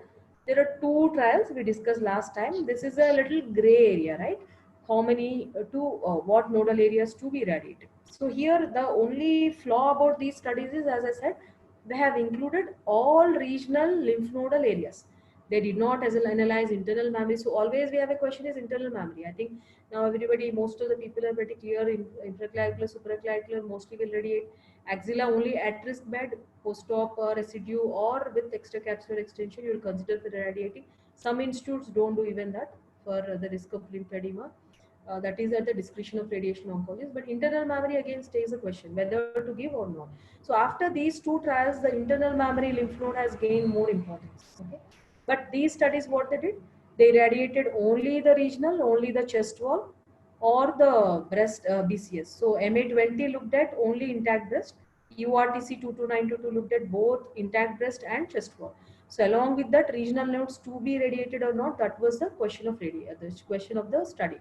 there are two trials we discussed last time. This is a little gray area, right? How many what nodal areas to be irradiated. So here the only flaw about these studies is, as I said, they have included all regional lymph nodal areas. They did not as well analyze internal mammary. So always we have a question is internal mammary. I think now everybody, most of the people are pretty clear in infraclavicular, supraclavicular, mostly will radiate. Axilla only at risk bed, post-op residue or with extracapsular extension, you will consider for irradiating. Some institutes don't do even that for the risk of lymphedema. That is at the discretion of radiation oncologists. But internal mammary again stays a question whether to give or not. So after these two trials, the internal mammary lymph node has gained more importance. Okay, but these studies, what they did, they irradiated only the regional, only the chest wall, or the breast BCS. So MA20 looked at only intact breast. EORTC 22922 looked at both intact breast and chest wall. So along with that, regional nodes to be radiated or not, that was the question of the question of the study.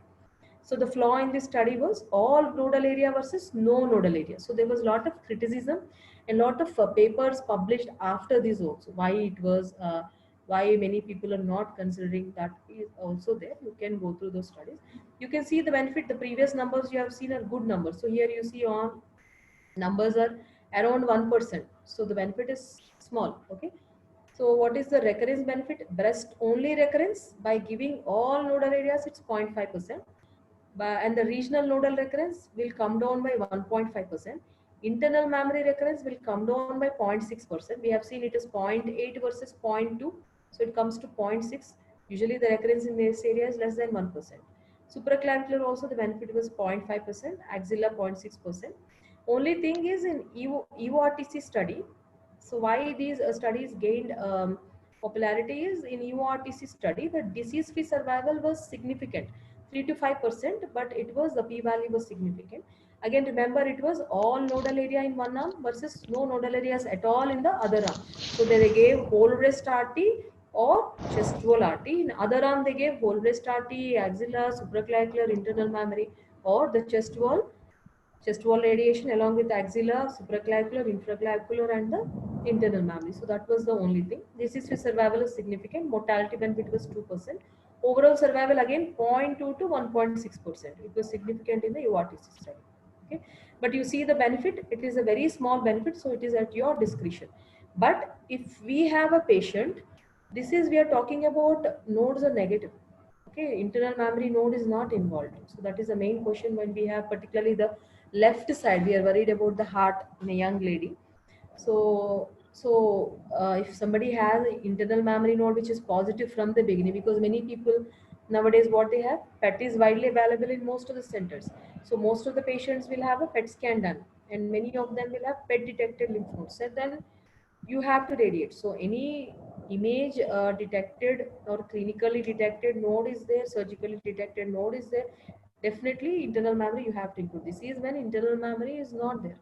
So the flaw in this study was all nodal area versus no nodal area. So there was a lot of criticism and lot of papers published after this also. Why it was, why many people are not considering that is also there. You can go through those studies. You can see the benefit. The previous numbers you have seen are good numbers. So here you see on numbers are around 1%. So the benefit is small. Okay. So what is the recurrence benefit? Breast only recurrence by giving all nodal areas, it's 0.5%. And the regional nodal recurrence will come down by 1.5%. Internal mammary recurrence will come down by 0.6%. We have seen it is 0.8 versus 0.2. So it comes to 0.6. Usually the recurrence in this area is less than 1%. Supraclavicular also the benefit was 0.5%, axilla 0.6%. Only thing is in EORTC study, so why these studies gained popularity is in EORTC study, the disease-free survival was significant, 3 to 5%, but it was, the p-value was significant. Again, remember it was all nodal area in one arm versus no nodal areas at all in the other arm. So they gave whole breast RT or chest wall RT. In other arm, they gave whole breast RT, axilla, supraclavicular, internal mammary, or the chest wall radiation along with axilla, supraclavicular, infraclavicular, and the internal mammary. So that was the only thing. This is with survival is significant. Mortality benefit was 2%. Overall survival again 0.2 to 1.6%. It was significant in the URTC study. Okay, but you see the benefit. It is a very small benefit, so it is at your discretion. But if we have a patient, this is we are talking about nodes are negative. Okay, internal mammary node is not involved. So that is the main question when we have particularly the left side. We are worried about the heart in a young lady. So if somebody has internal mammary node which is positive from the beginning, because many people nowadays what they have, PET is widely available in most of the centers. So most of the patients will have a PET scan done, and many of them will have PET detected lymph nodes. And then you have to radiate. So any image detected or clinically detected node is there, surgically detected node is there. Definitely internal mammary you have to include. This is when internal mammary is not there.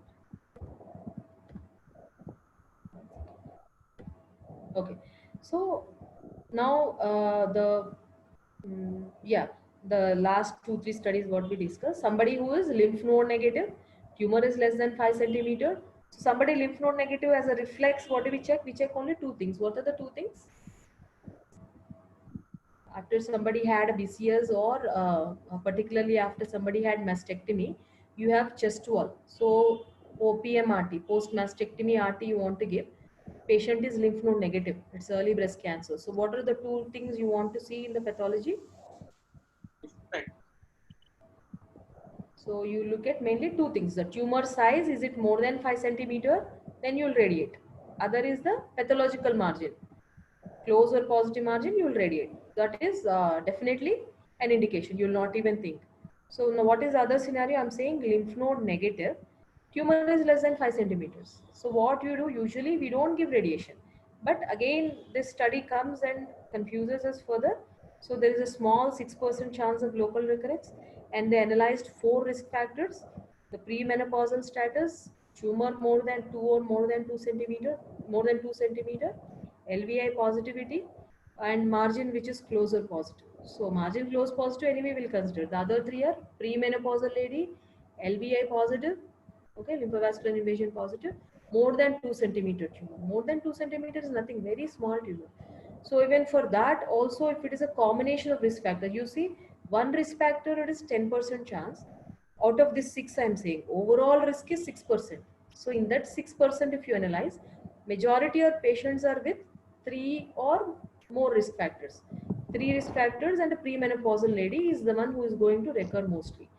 Okay, so now yeah, the last 2-3 studies what we discussed. Somebody who is lymph node negative, tumor is less than 5 centimeter. So somebody lymph node negative as a reflex, what do we check? We check only two things. What are the two things? After somebody had a BCS or particularly after somebody had mastectomy, you have chest wall. So OPM RT, post mastectomy RT you want to give. Patient is lymph node negative. It's early breast cancer. So what are the two things you want to see in the pathology? So you look at mainly two things. The tumor size, is it more than 5 centimeter? Then you'll radiate. Other is the pathological margin. Close or positive margin, you will radiate. That is definitely an indication. You will not even think. So now what is the other scenario? I'm saying lymph node negative. Tumor is less than 5 centimeters. So what you do, usually we don't give radiation. But again, this study comes and confuses us further. So there is a small 6% chance of local recurrence, and they analyzed 4 risk factors: the premenopausal status, tumor more than 2 or more than 2 centimeter, more than 2 centimeter, LVI positivity, and margin which is closer positive. So margin close positive anyway will consider. The other three are premenopausal lady, LVI positive, okay, lymphovascular invasion positive, more than 2 centimeter tumor. More than 2 centimeters is nothing, very small tumor. So even for that also, if it is a combination of risk factors, you see one risk factor, it is 10% chance. Out of this 6 I'm saying, overall risk is 6%. So in that 6% if you analyze, majority of patients are with 3 or more risk factors. 3 risk factors, and a premenopausal lady is the one who is going to recur mostly.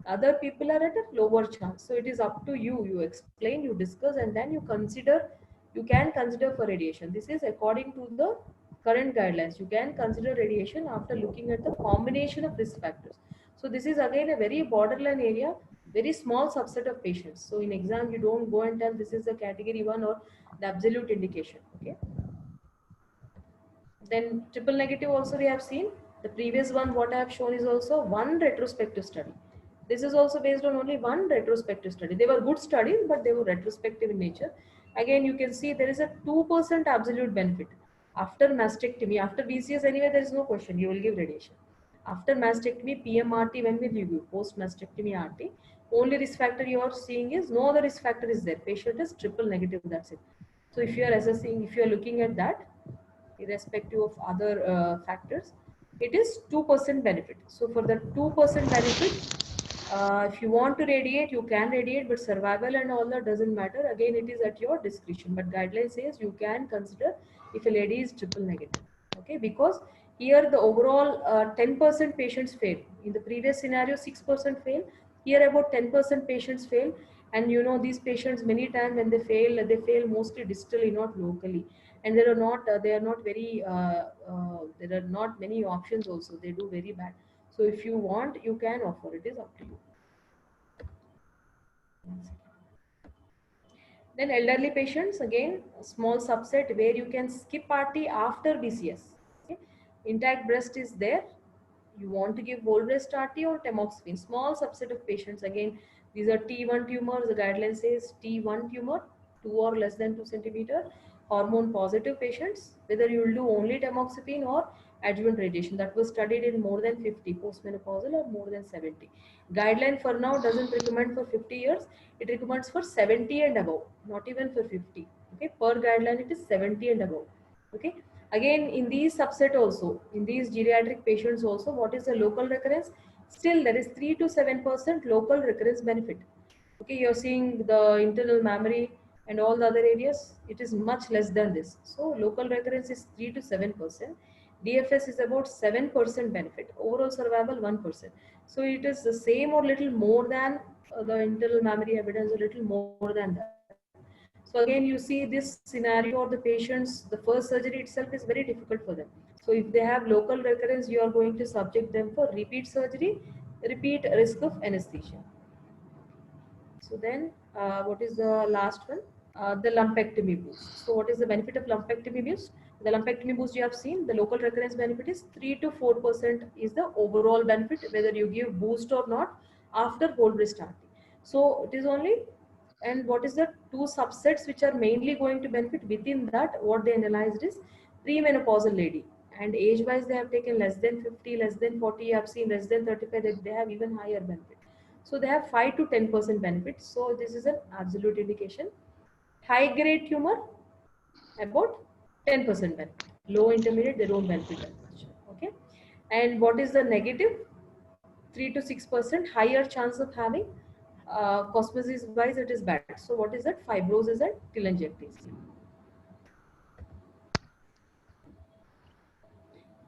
Other people are at a lower chance. So it is up to you. You explain, you discuss, and then you consider, you can consider for radiation. This is according to the current guidelines. You can consider radiation after looking at the combination of risk factors. So this is again a very borderline area, very small subset of patients. So in exam, you don't go and tell this is the category 1 or the absolute indication. Okay. Then triple negative also we have seen. The previous one what I have shown is also one retrospective study. This is also based on only one retrospective study. They were good studies, but they were retrospective in nature. Again, you can see there is a 2% absolute benefit. After mastectomy, after BCS anyway, there is no question. You will give radiation. After mastectomy, PMRT, when will you give? Post mastectomy RT. Only risk factor you are seeing is no other risk factor is there. Patient is triple negative, that's it. So if you are assessing, if you are looking at that, irrespective of other factors, it is 2% benefit. So for the 2% benefit, if you want to radiate, you can radiate, but survival and all that doesn't matter. Again, it is at your discretion, but guideline says you can consider if a lady is triple negative. Okay, because here the overall 10% patients fail. In the previous scenario, 6% fail. Here about 10% patients fail. And you know, these patients many times when they fail mostly distally, not locally. And they are not very, there are not many options also. They do very bad. So if you want, you can offer. It is up to you. Then elderly patients, again, a small subset where you can skip RT after BCS. Okay? Intact breast is there. You want to give whole breast RT or tamoxifen. Small subset of patients. Again, these are T1 tumors. The guideline says T1 tumor, 2 or less than 2 centimeter. hormone positive patients, whether you will do only tamoxifen or adjuvant radiation. That was studied in more than 50 postmenopausal or more than 70. Guideline for now doesn't recommend for 50 years. It recommends for 70 and above, not even for 50. Okay, per guideline it is 70 and above. Okay, again in these subset also, in these geriatric patients also, what is the local recurrence? Still there is 3 to 7% local recurrence benefit. Okay, you're seeing the internal mammary and all the other areas, it is much less than this. So local recurrence is 3 to 7%. DFS is about 7% benefit. Overall survival 1%. So it is the same or little more than the internal mammary evidence, a little more than that. So again, you see this scenario or the patients, the first surgery itself is very difficult for them. So if they have local recurrence, you are going to subject them for repeat surgery, repeat risk of anesthesia. So then, what is the last one? The lumpectomy boost. So what is the benefit of lumpectomy boost? The lumpectomy boost you have seen, the local recurrence benefit is 3 to 4% is the overall benefit, whether you give boost or not after whole breast starting. So it is only, and what is the two subsets which are mainly going to benefit within that, what they analyzed is premenopausal lady. And age wise, they have taken less than 50, less than 40, you have seen less than 35, they have even higher benefit. So they have 5 to 10% benefit. So this is an absolute indication. High grade tumor, about 10% benefit. Low intermediate, they don't benefit that much. Okay. And what is the negative? 3 to 6% higher chance of having cosmesis wise, it is bad. So what is that? Fibrosis and telangiectasia.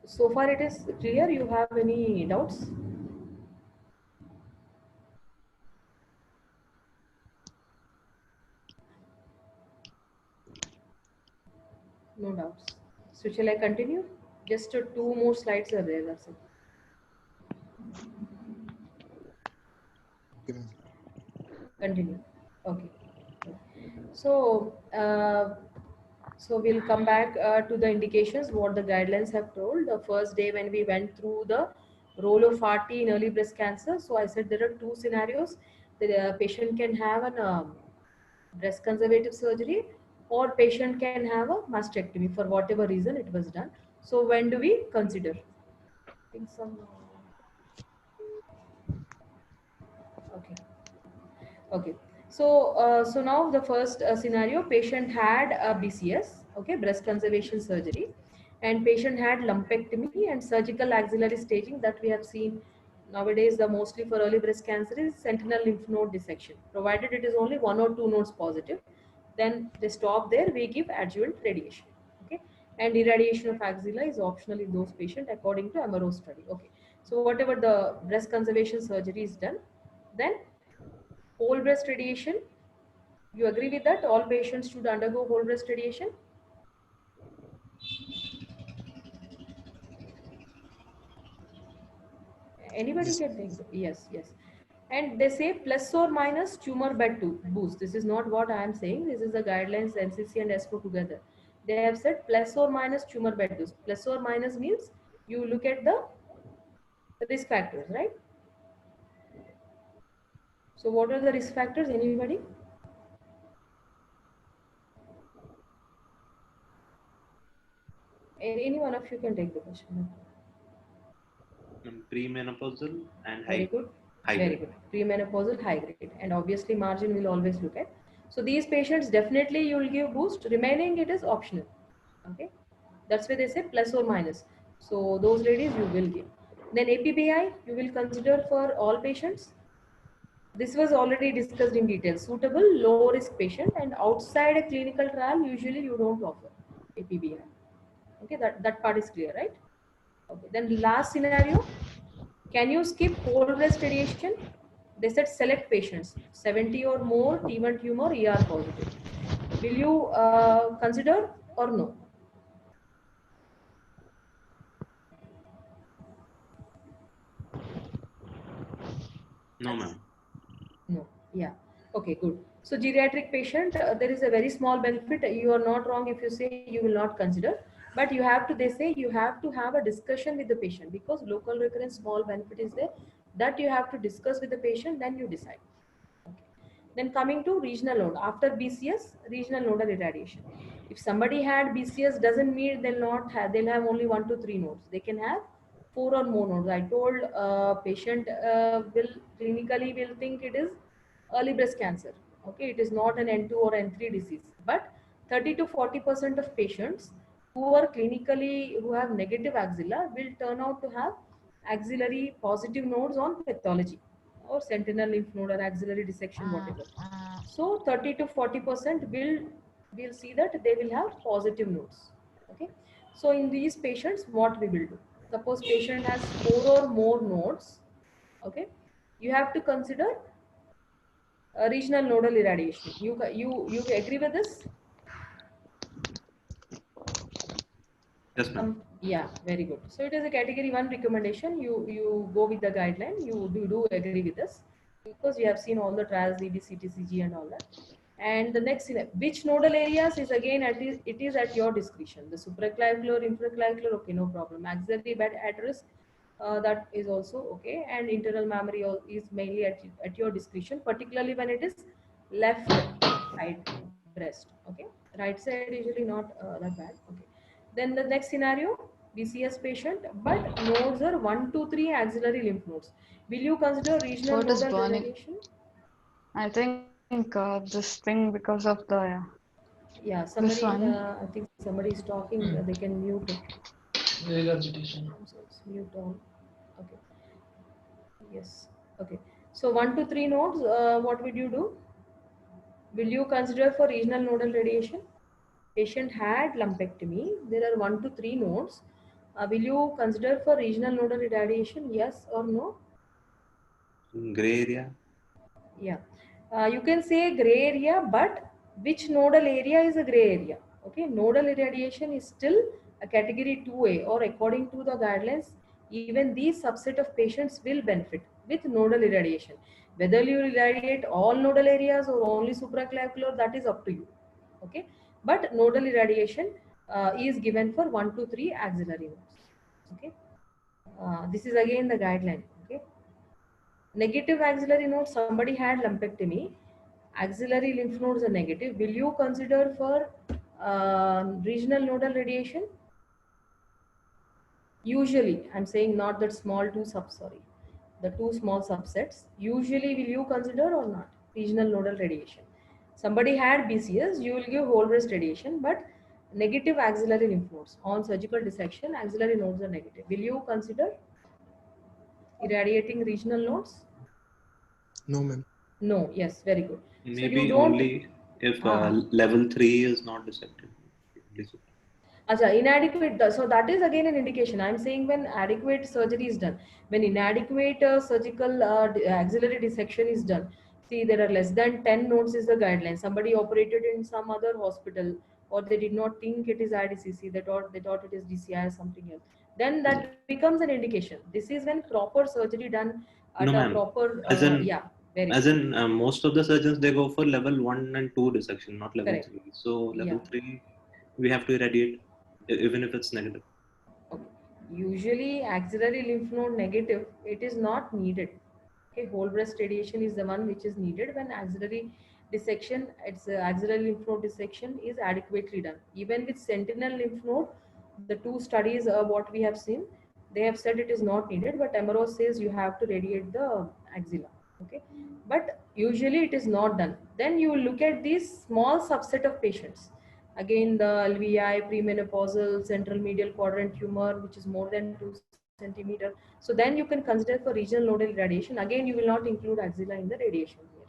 So far it is clear. You have any doubts? No doubts. So shall I continue? Just two more slides are there. That's it. Okay. Continue. Okay. So, so we'll come back to the indications what the guidelines have told. The first day when we went through the role of RT in early breast cancer, so I said there are two scenarios. The patient can have an breast conservative surgery, or patient can have a mastectomy for whatever reason it was done. So when do we consider? I think some. Okay. Okay. So, so now the first scenario, patient had a BCS, okay, breast conservation surgery, and patient had lumpectomy and surgical axillary staging that we have seen nowadays. The mostly for early breast cancer is sentinel lymph node dissection, provided it is only one or two nodes positive. Then they stop there. We give adjuvant radiation, okay, and irradiation of axilla is optional in those patients according to AMARO study. Okay, so whatever the breast conservation surgery is done, then whole breast radiation. You agree with that? All patients should undergo whole breast radiation. Anybody Yes. can take the, yes, yes. And they say plus or minus tumor bed to boost. This is not what I am saying. This is the guidelines NCC and ESMO together. They have said plus or minus tumor bed boost. Plus or minus means you look at the risk factors, right? So what are the risk factors? Anybody? Any one of you can take the question. Premenopausal and Very high good. high Very grade. good. Premenopausal, high grade. And obviously margin will always look at. So these patients definitely you will give boost. Remaining it is optional. Okay. That's why they say plus or minus. So those ladies you will give. Then APBI you will consider for all patients. This was already discussed in detail. Suitable low risk patient, and outside a clinical trial usually you don't offer APBI. Okay, that part is clear, right? Okay. Then last scenario, can you skip whole breast radiation? They said select patients, 70 or more, T1 tumor, ER positive. Will you consider or no? No, ma'am. No. Yeah. Okay, good. So geriatric patient, there is a very small benefit. You are not wrong if you say you will not consider, but you have to, they say you have to have a discussion with the patient because local recurrence small benefit is there that you have to discuss with the patient, then you decide. Okay. Then coming to regional node, after BCS, regional nodal irradiation. If somebody had BCS, doesn't mean they'll have only 1 to 3 nodes. They can have 4 or more nodes. I told patient will clinically will think it is early breast cancer. Okay, it is not an N2 or N3 disease. But 30 to 40% of patients who are clinically who have negative axilla will turn out to have axillary positive nodes on pathology or sentinel lymph node or axillary dissection, whatever. So 30 to 40% will see that they will have positive nodes. Okay. So in these patients, what we will do? Suppose patient has 4 or more nodes. Okay. You have to consider regional nodal irradiation. You agree with this? Yes, ma'am. Yeah, very good. So it is a category 1 recommendation. You go with the guideline. You do agree with this because you have seen all the trials, DB, CTCG and all that. And the next, which nodal areas is again it is at your discretion. The supraclavicular, infraclavicular, okay, no problem. Axillary bed at risk, that is also okay. And internal mammary is mainly at your discretion, particularly when it is left side breast. Okay, right side usually not that bad. Okay. Then the next scenario, BCS patient, but nodes are 1 to 3 axillary lymph nodes. Will you consider regional What is nodal burning? irradiation? I think this thing because of the Yeah, this somebody, one. I think somebody is talking, they can mute it. Regurgitation. So it's mute on. Okay. Yes. Okay. So 1 to 3 nodes, what would you do? Will you consider for regional nodal radiation? Patient had lumpectomy. There are 1 to 3 nodes. Will you consider for regional nodal irradiation? Yes or no? Gray area. Yeah. You can say gray area, but which nodal area is a gray area? Okay. Nodal irradiation is still a category 2A, or according to the guidelines, even these subset of patients will benefit with nodal irradiation. Whether you irradiate all nodal areas or only supraclavicular, that is up to you. Okay. But nodal irradiation is given for 1 to 3 axillary nodes. Okay. This is again the guideline. Okay. Negative axillary nodes, somebody had lumpectomy, axillary lymph nodes are negative. Will you consider for regional nodal radiation? Usually, I'm saying not that small two sorry, the two small subsets. Usually, will you consider or not regional nodal radiation? Somebody had BCS, you will give whole breast radiation, but negative axillary lymph nodes on surgical dissection, axillary nodes are negative. Will you consider irradiating regional nodes? No, ma'am. No. Yes, very good. So you Maybe don't. only if Ah, level 3 is not dissected. Acha, inadequate. So that is again an indication. I'm saying when adequate surgery is done, when inadequate surgical axillary dissection is done. See, there are less than 10 nodes is the guideline. Somebody operated in some other hospital, or they did not think it is IDCC. They thought it is DCI or something else. Then that becomes an indication. This is when proper surgery done at No, a ma'am. proper. As in, Yeah, very as good. in most of the surgeons they go for level 1 and 2 dissection, not level Correct. 3. So level Yeah. 3, we have to irradiate even if it's negative. Okay. Usually axillary lymph node negative, it is not needed. Okay, whole breast radiation is the one which is needed when axillary dissection, axillary lymph node dissection is adequately done. Even with sentinel lymph node, the two studies what we have seen, they have said it is not needed, but Amaros says you have to radiate the axilla. Okay, but usually it is not done. Then you will look at these small subset of patients. Again, the LVI, premenopausal, central medial quadrant tumor, which is more than 2 centimeter. So then you can consider for regional nodal irradiation. Again, you will not include axilla in the radiation here.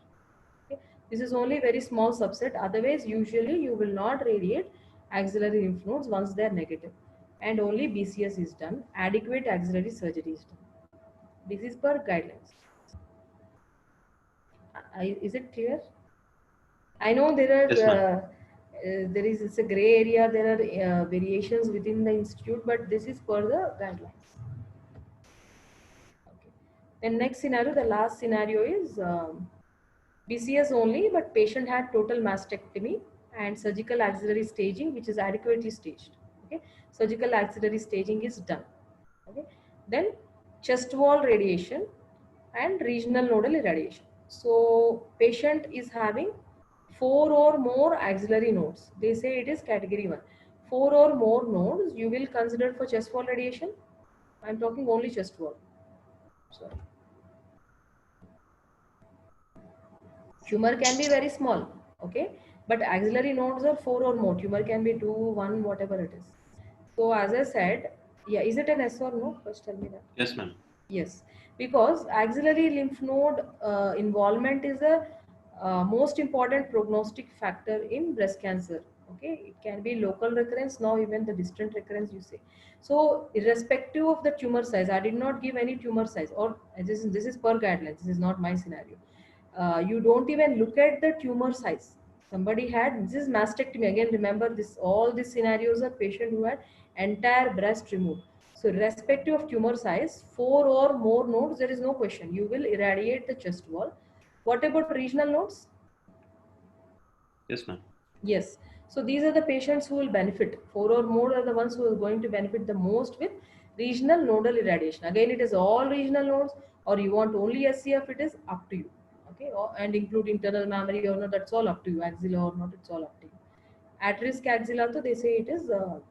Okay. This is only very small subset. Otherwise, usually you will not radiate axillary lymph nodes once they are negative. And only BCS is done. Adequate axillary surgery is done. This is per guidelines. Is it clear? I know Yes, ma'am. there is it's a gray area. There are variations within the institute, but this is per the guidelines. Okay. Then next scenario, the last scenario is BCS only, but patient had total mastectomy and surgical axillary staging, which is adequately staged. Okay, surgical axillary staging is done. Okay, then chest wall radiation and regional nodal irradiation. So patient is having 4 or more axillary nodes. They say it is category 1. 4 or more nodes you will consider for chest wall radiation. I'm talking only chest wall. Sorry. Tumor can be very small, okay? But axillary nodes are 4 or more. Tumor can be 2, 1, whatever it is. So as I said, yeah, is it an S or no? First tell me that. Yes, ma'am. Yes, because axillary lymph node involvement is the most important prognostic factor in breast cancer. Okay, it can be local recurrence, now even the distant recurrence you say. So irrespective of the tumor size, I did not give any tumor size, or this is per guidelines, this is not my scenario. You don't even look at the tumor size. Somebody had, this is mastectomy, again remember this, all these scenarios are patient who had entire breast removed. So irrespective of tumor size, 4 or more nodes, there is no question. You will irradiate the chest wall. What about regional nodes? Yes, ma'am. Yes. So these are the patients who will benefit. 4 or more are the ones who are going to benefit the most with regional nodal irradiation. Again, it is all regional nodes, or you want only SCF, it is up to you. Okay, and include internal mammary or not, that's all up to you. Axilla or not, it's all up to you. At risk axilla, so they say it is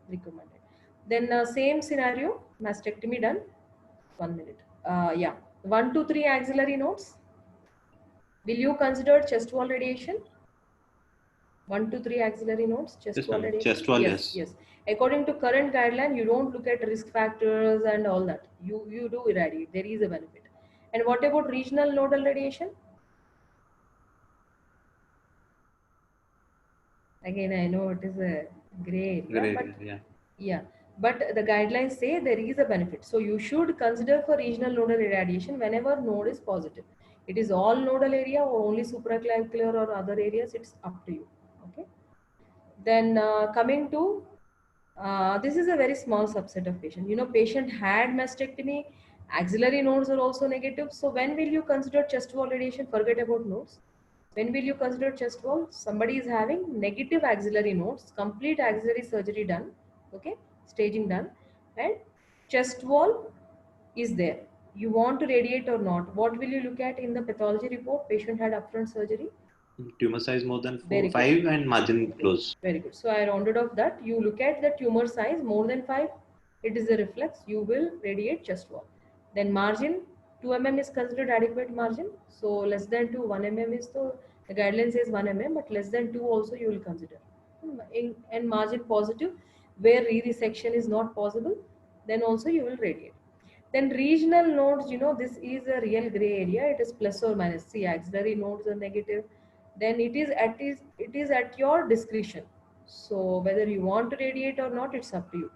recommended. Then same scenario, mastectomy done. 1 minute. Yeah, 1 to 3 axillary nodes. Will you consider chest wall radiation? 1 to 3 axillary nodes, chest Yes, wall ma'am. radiation? Chest wall, Yes, yes. According to current guideline, you don't look at risk factors and all that. You do irradiate. There is a benefit. And what about regional nodal radiation? Again, I know it is a gray area, Gray but area, yeah. yeah, but the guidelines say there is a benefit. So you should consider for regional nodal irradiation whenever node is positive. It is all nodal area or only supraclavicular or other areas, it's up to you. Okay. Then coming to this is a very small subset of patient. You know, patient had mastectomy, axillary nodes are also negative. So when will you consider chest wall radiation? Forget about nodes. When will you consider chest wall? Somebody is having negative axillary nodes, complete axillary surgery done, okay, staging done, and chest wall is there. You want to radiate or not? What will you look at in the pathology report? Patient had upfront surgery. Tumor size more than Very good. 5 and margin Okay, close. very good. So I rounded off that. You look at the tumor size more than 5, it is a reflex, you will radiate chest wall. Then margin, 2 mm is considered adequate margin. So less than 2, 1 mm is the guideline says 1 mm, but less than 2 also you will consider. And margin positive, where re-resection is not possible, then also you will radiate. Then regional nodes, you know, this is a real gray area. It is plus or minus. See, axillary nodes are negative. Then it is at your discretion. So whether you want to radiate or not, it's up to you.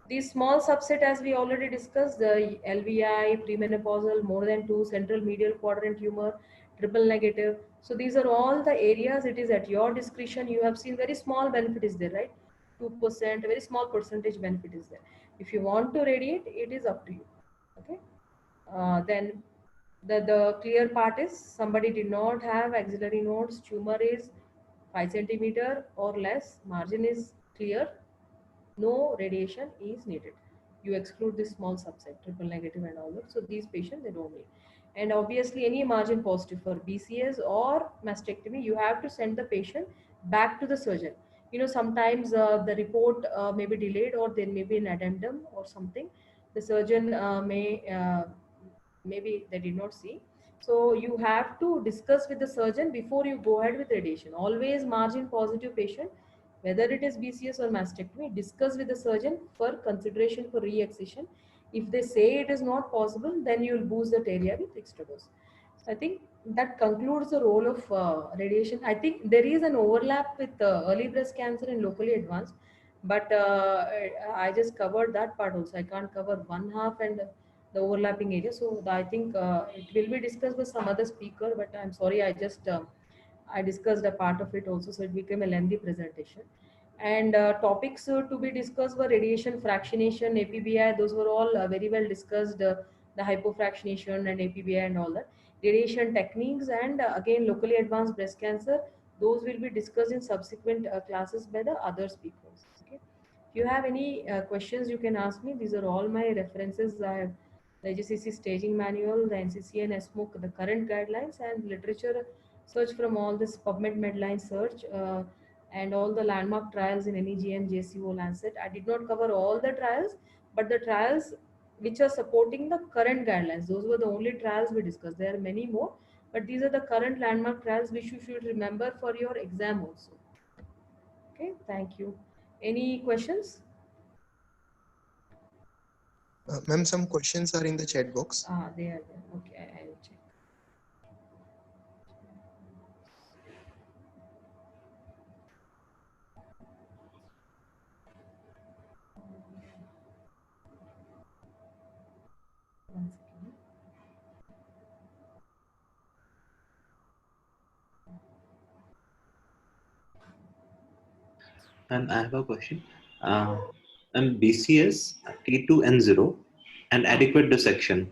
The small subset, as we already discussed, the LVI, premenopausal, more than 2, central medial quadrant tumor, triple negative. So these are all the areas. It is at your discretion. You have seen very small benefit is there, right? 2%, a very small percentage benefit is there. If you want to radiate, it is up to you. Okay. Then the clear part is somebody did not have axillary nodes, tumor is 5 centimeter or less, margin is clear, no radiation is needed. You exclude this small subset, triple negative and all that. So these patients, they don't need. And obviously any margin positive for BCS or mastectomy, you have to send the patient back to the surgeon. You know, sometimes the report may be delayed, or there may be an addendum or something. The surgeon maybe they did not see. So you have to discuss with the surgeon before you go ahead with radiation. Always margin positive patient, whether it is BCS or mastectomy, discuss with the surgeon for consideration for re-excision. If they say it is not possible, then you will boost that area with extra dose. So I think that concludes the role of radiation. I think there is an overlap with early breast cancer and locally advanced, but I just covered that part also. I can't cover one half and the overlapping area. So I think it will be discussed with some other speaker, but I'm sorry, I discussed a part of it also, so it became a lengthy presentation. And topics to be discussed were radiation fractionation, APBI. Those were all very well discussed. The hypofractionation and APBI and all that. Radiation techniques and again locally advanced breast cancer. Those will be discussed in subsequent classes by the other speakers. Okay. If you have any questions, you can ask me. These are all my references. I have the HCC staging manual, the NCCN SMOOC, the current guidelines and literature search from all this PubMed Medline search and all the landmark trials in NEJM, JCO, Lancet. I did not cover all the trials, but the trials which are supporting the current guidelines, those were the only trials we discussed. There are many more, but these are the current landmark trials which you should remember for your exam also. Okay, thank you. Any questions? Ma'am, some questions are in the chat box. They are there. Okay, I will check. One second. And I have a question. And BCS T2N0 and adequate dissection.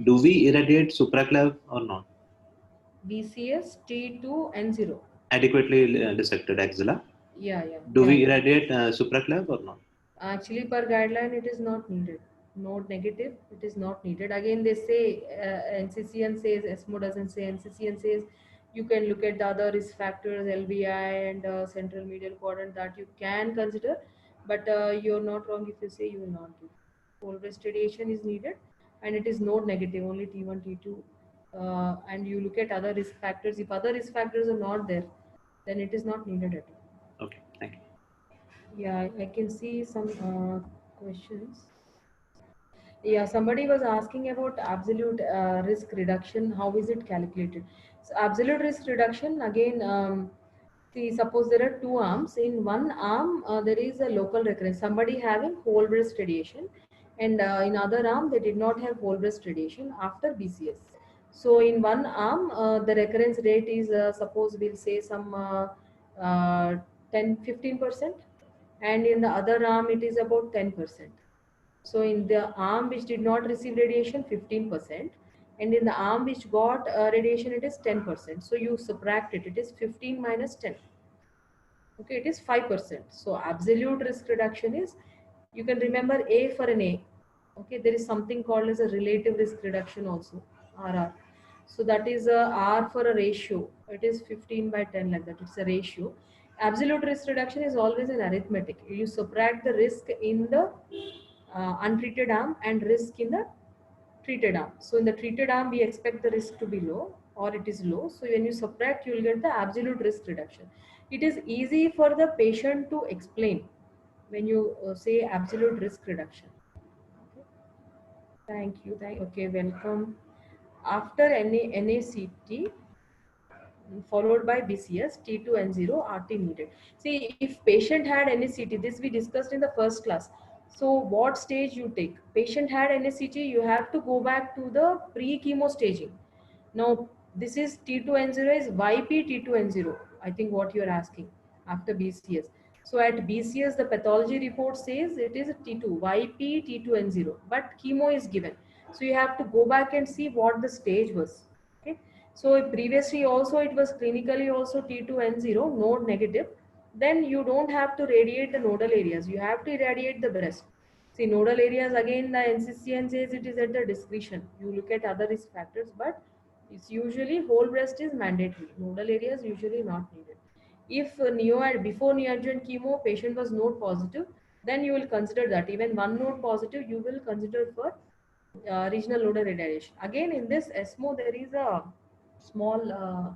Do we irradiate supraclav or not? BCS T2N0. Adequately dissected axilla. Yeah, yeah. Do yeah, we yeah. irradiate supraclav or not? Actually, per guideline, it is not needed. Node negative, it is not needed. Again, they say NCCN says, ESMO doesn't say. NCCN says you can look at the other risk factors, LBI and central medial quadrant that you can consider, but you're not wrong if you say you will not do. Whole breast radiation is needed, and it is node negative, only T1, T2. And you look at other risk factors. If other risk factors are not there, then it is not needed at all. Okay, thank you. Yeah, I can see some questions. Yeah, somebody was asking about absolute risk reduction. How is it calculated? So absolute risk reduction, again, see, suppose there are two arms. In one arm, there is a local recurrence. Somebody having whole breast radiation, and in other arm, they did not have whole breast radiation after BCS. So in one arm, the recurrence rate is, suppose we'll say some 10-15%, and in the other arm, it is about 10%. So in the arm which did not receive radiation, 15%, and in the arm which got radiation, it is 10%. So you subtract it, it is 15 minus 10. Okay, it is 5%. So absolute risk reduction is, you can remember A for an A. Okay, there is something called as a relative risk reduction also, RR. So that is a R for a ratio. It is 15 by 10 like that. It's a ratio. Absolute risk reduction is always an arithmetic. You subtract the risk in the untreated arm and risk in the treated arm. So in the treated arm, we expect the risk to be low or it is low. So when you subtract, you will get the absolute risk reduction. It is easy for the patient to explain when you say absolute risk reduction. Okay. Thank you. Okay, welcome. After NACT, followed by BCS, T2N0, RT needed. See, if patient had NACT, this we discussed in the first class. So what stage you take? Patient had NACT, you have to go back to the pre-chemo staging. Now, this is T2N0 is YP T2N0, I think what you are asking after BCS. So at BCS, the pathology report says it is T2, YP T2N0, but chemo is given. So you have to go back and see what the stage was. Okay. So previously also it was clinically also T2N0, node negative. Then you don't have to radiate the nodal areas. You have to irradiate the breast. See, nodal areas, again, the NCCN says it is at the discretion. You look at other risk factors, but it's usually whole breast is mandatory. Nodal areas usually not needed. If before neoadjuvant chemo patient was node positive, then you will consider that. Even one node positive, you will consider for regional nodal irradiation. Again, in this ESMO, there is a small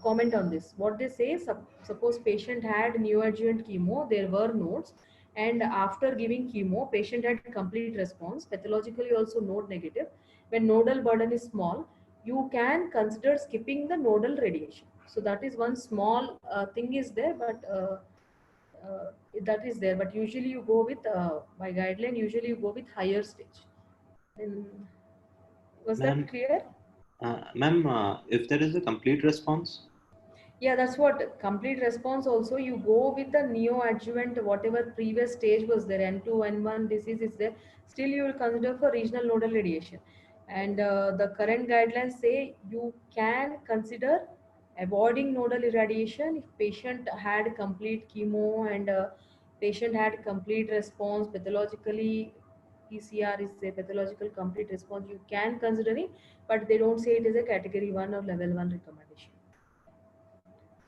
comment on this. What they say, suppose patient had neoadjuvant chemo, there were nodes, and after giving chemo, patient had complete response, pathologically also node negative. When nodal burden is small, you can consider skipping the nodal radiation. So that is one small thing is there, but that is there. But usually you go with, by guideline, usually you go with higher stage. And was Ma'am, that clear? Ma'am, if there is a complete response, Yeah, that's what complete response also. You go with the neoadjuvant, whatever previous stage was there, N2, N1 disease is there, still you will consider for regional nodal radiation. And the current guidelines say you can consider avoiding nodal irradiation if patient had complete chemo and patient had complete response pathologically. PCR is a pathological complete response. You can consider it, but they don't say it is a category 1 or level 1 recommendation.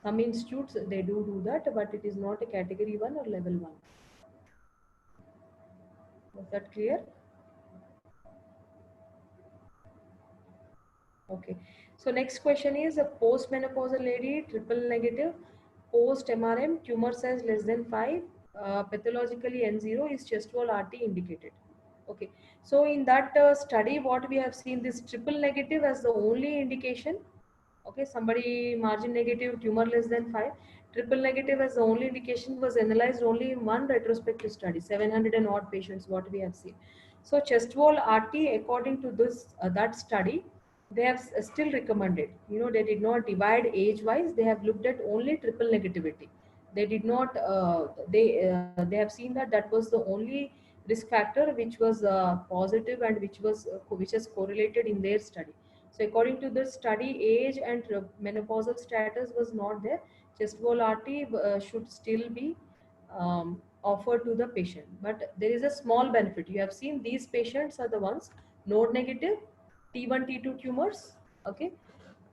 Some institutes, they do that, but it is not a category 1 or level 1. Was that clear? Okay. So next question is a postmenopausal lady, triple negative, post MRM, tumor size less than 5, pathologically N0, is chest wall RT indicated. Okay. So in that study, what we have seen, this triple negative as the only indication. Okay, somebody margin negative, tumor less than 5, triple negative as the only indication was analyzed only in one retrospective study, 700 and odd patients, what we have seen. So chest wall RT, according to this that study, they have still recommended. They did not divide age wise. They have looked at only triple negativity. They did not. They have seen that was the only risk factor which was positive and which has correlated in their study. So according to this study, age and menopausal status was not there. Chest wall RT should still be offered to the patient. But there is a small benefit. You have seen these patients are the ones node negative, T1, T2 tumors, okay,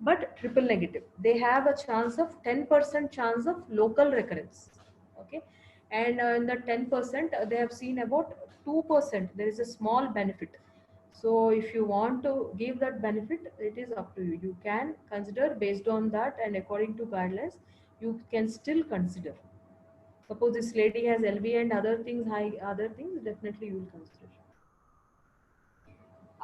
but triple negative. They have a chance of 10% chance of local recurrence, okay, and in the 10%, they have seen about 2%. There is a small benefit. So if you want to give that benefit, it is up to you. You can consider based on that, and according to guidelines, you can still consider. Suppose this lady has LV and other things, definitely you will consider.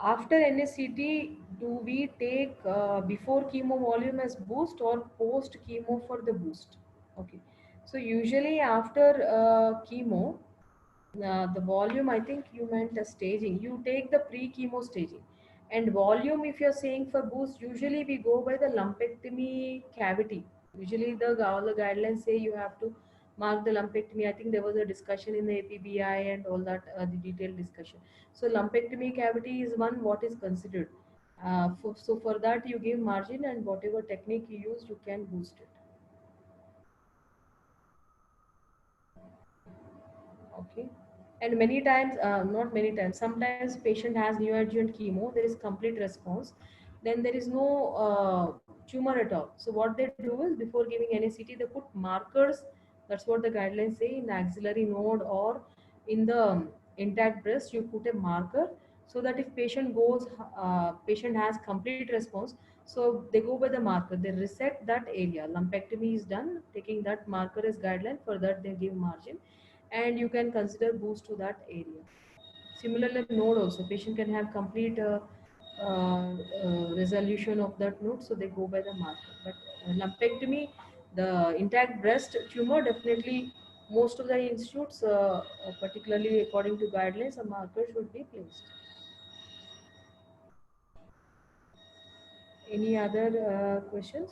After NSCT, do we take before chemo volume as boost or post chemo for the boost? Okay. So usually after chemo, the volume, I think you meant a staging. You take the pre-chemo staging. And volume, if you're saying for boost, usually we go by the lumpectomy cavity. Usually all the guidelines say you have to mark the lumpectomy. I think there was a discussion in the APBI and all that, the detailed discussion. So lumpectomy cavity is one what is considered. So for that you give margin, and whatever technique you use, you can boost it. Okay. And many times, not many times, sometimes patient has neoadjuvant chemo, there is complete response, then there is no tumor at all. So what they do is, before giving NACT, they put markers. That's what the guidelines say, in the axillary node or in the intact breast, you put a marker, so that if patient has complete response, so they go by the marker, they reset that area. Lumpectomy is done, taking that marker as guideline, for that they give margin, and you can consider boost to that area. Similarly, node also, patient can have complete resolution of that node, so they go by the marker. But lumpectomy, the intact breast tumor, definitely most of the institutes, particularly according to guidelines, a marker should be placed. Any other questions?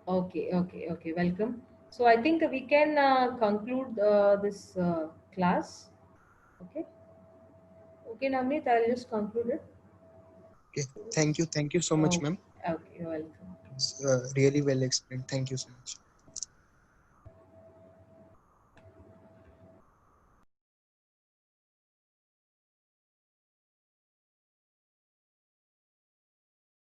Okay. Welcome. So I think we can conclude this class. Okay. Okay, Navneet, I'll just conclude it. Okay. Thank you so much, Okay. ma'am. Okay, you're welcome. It's really well explained. Thank you so much.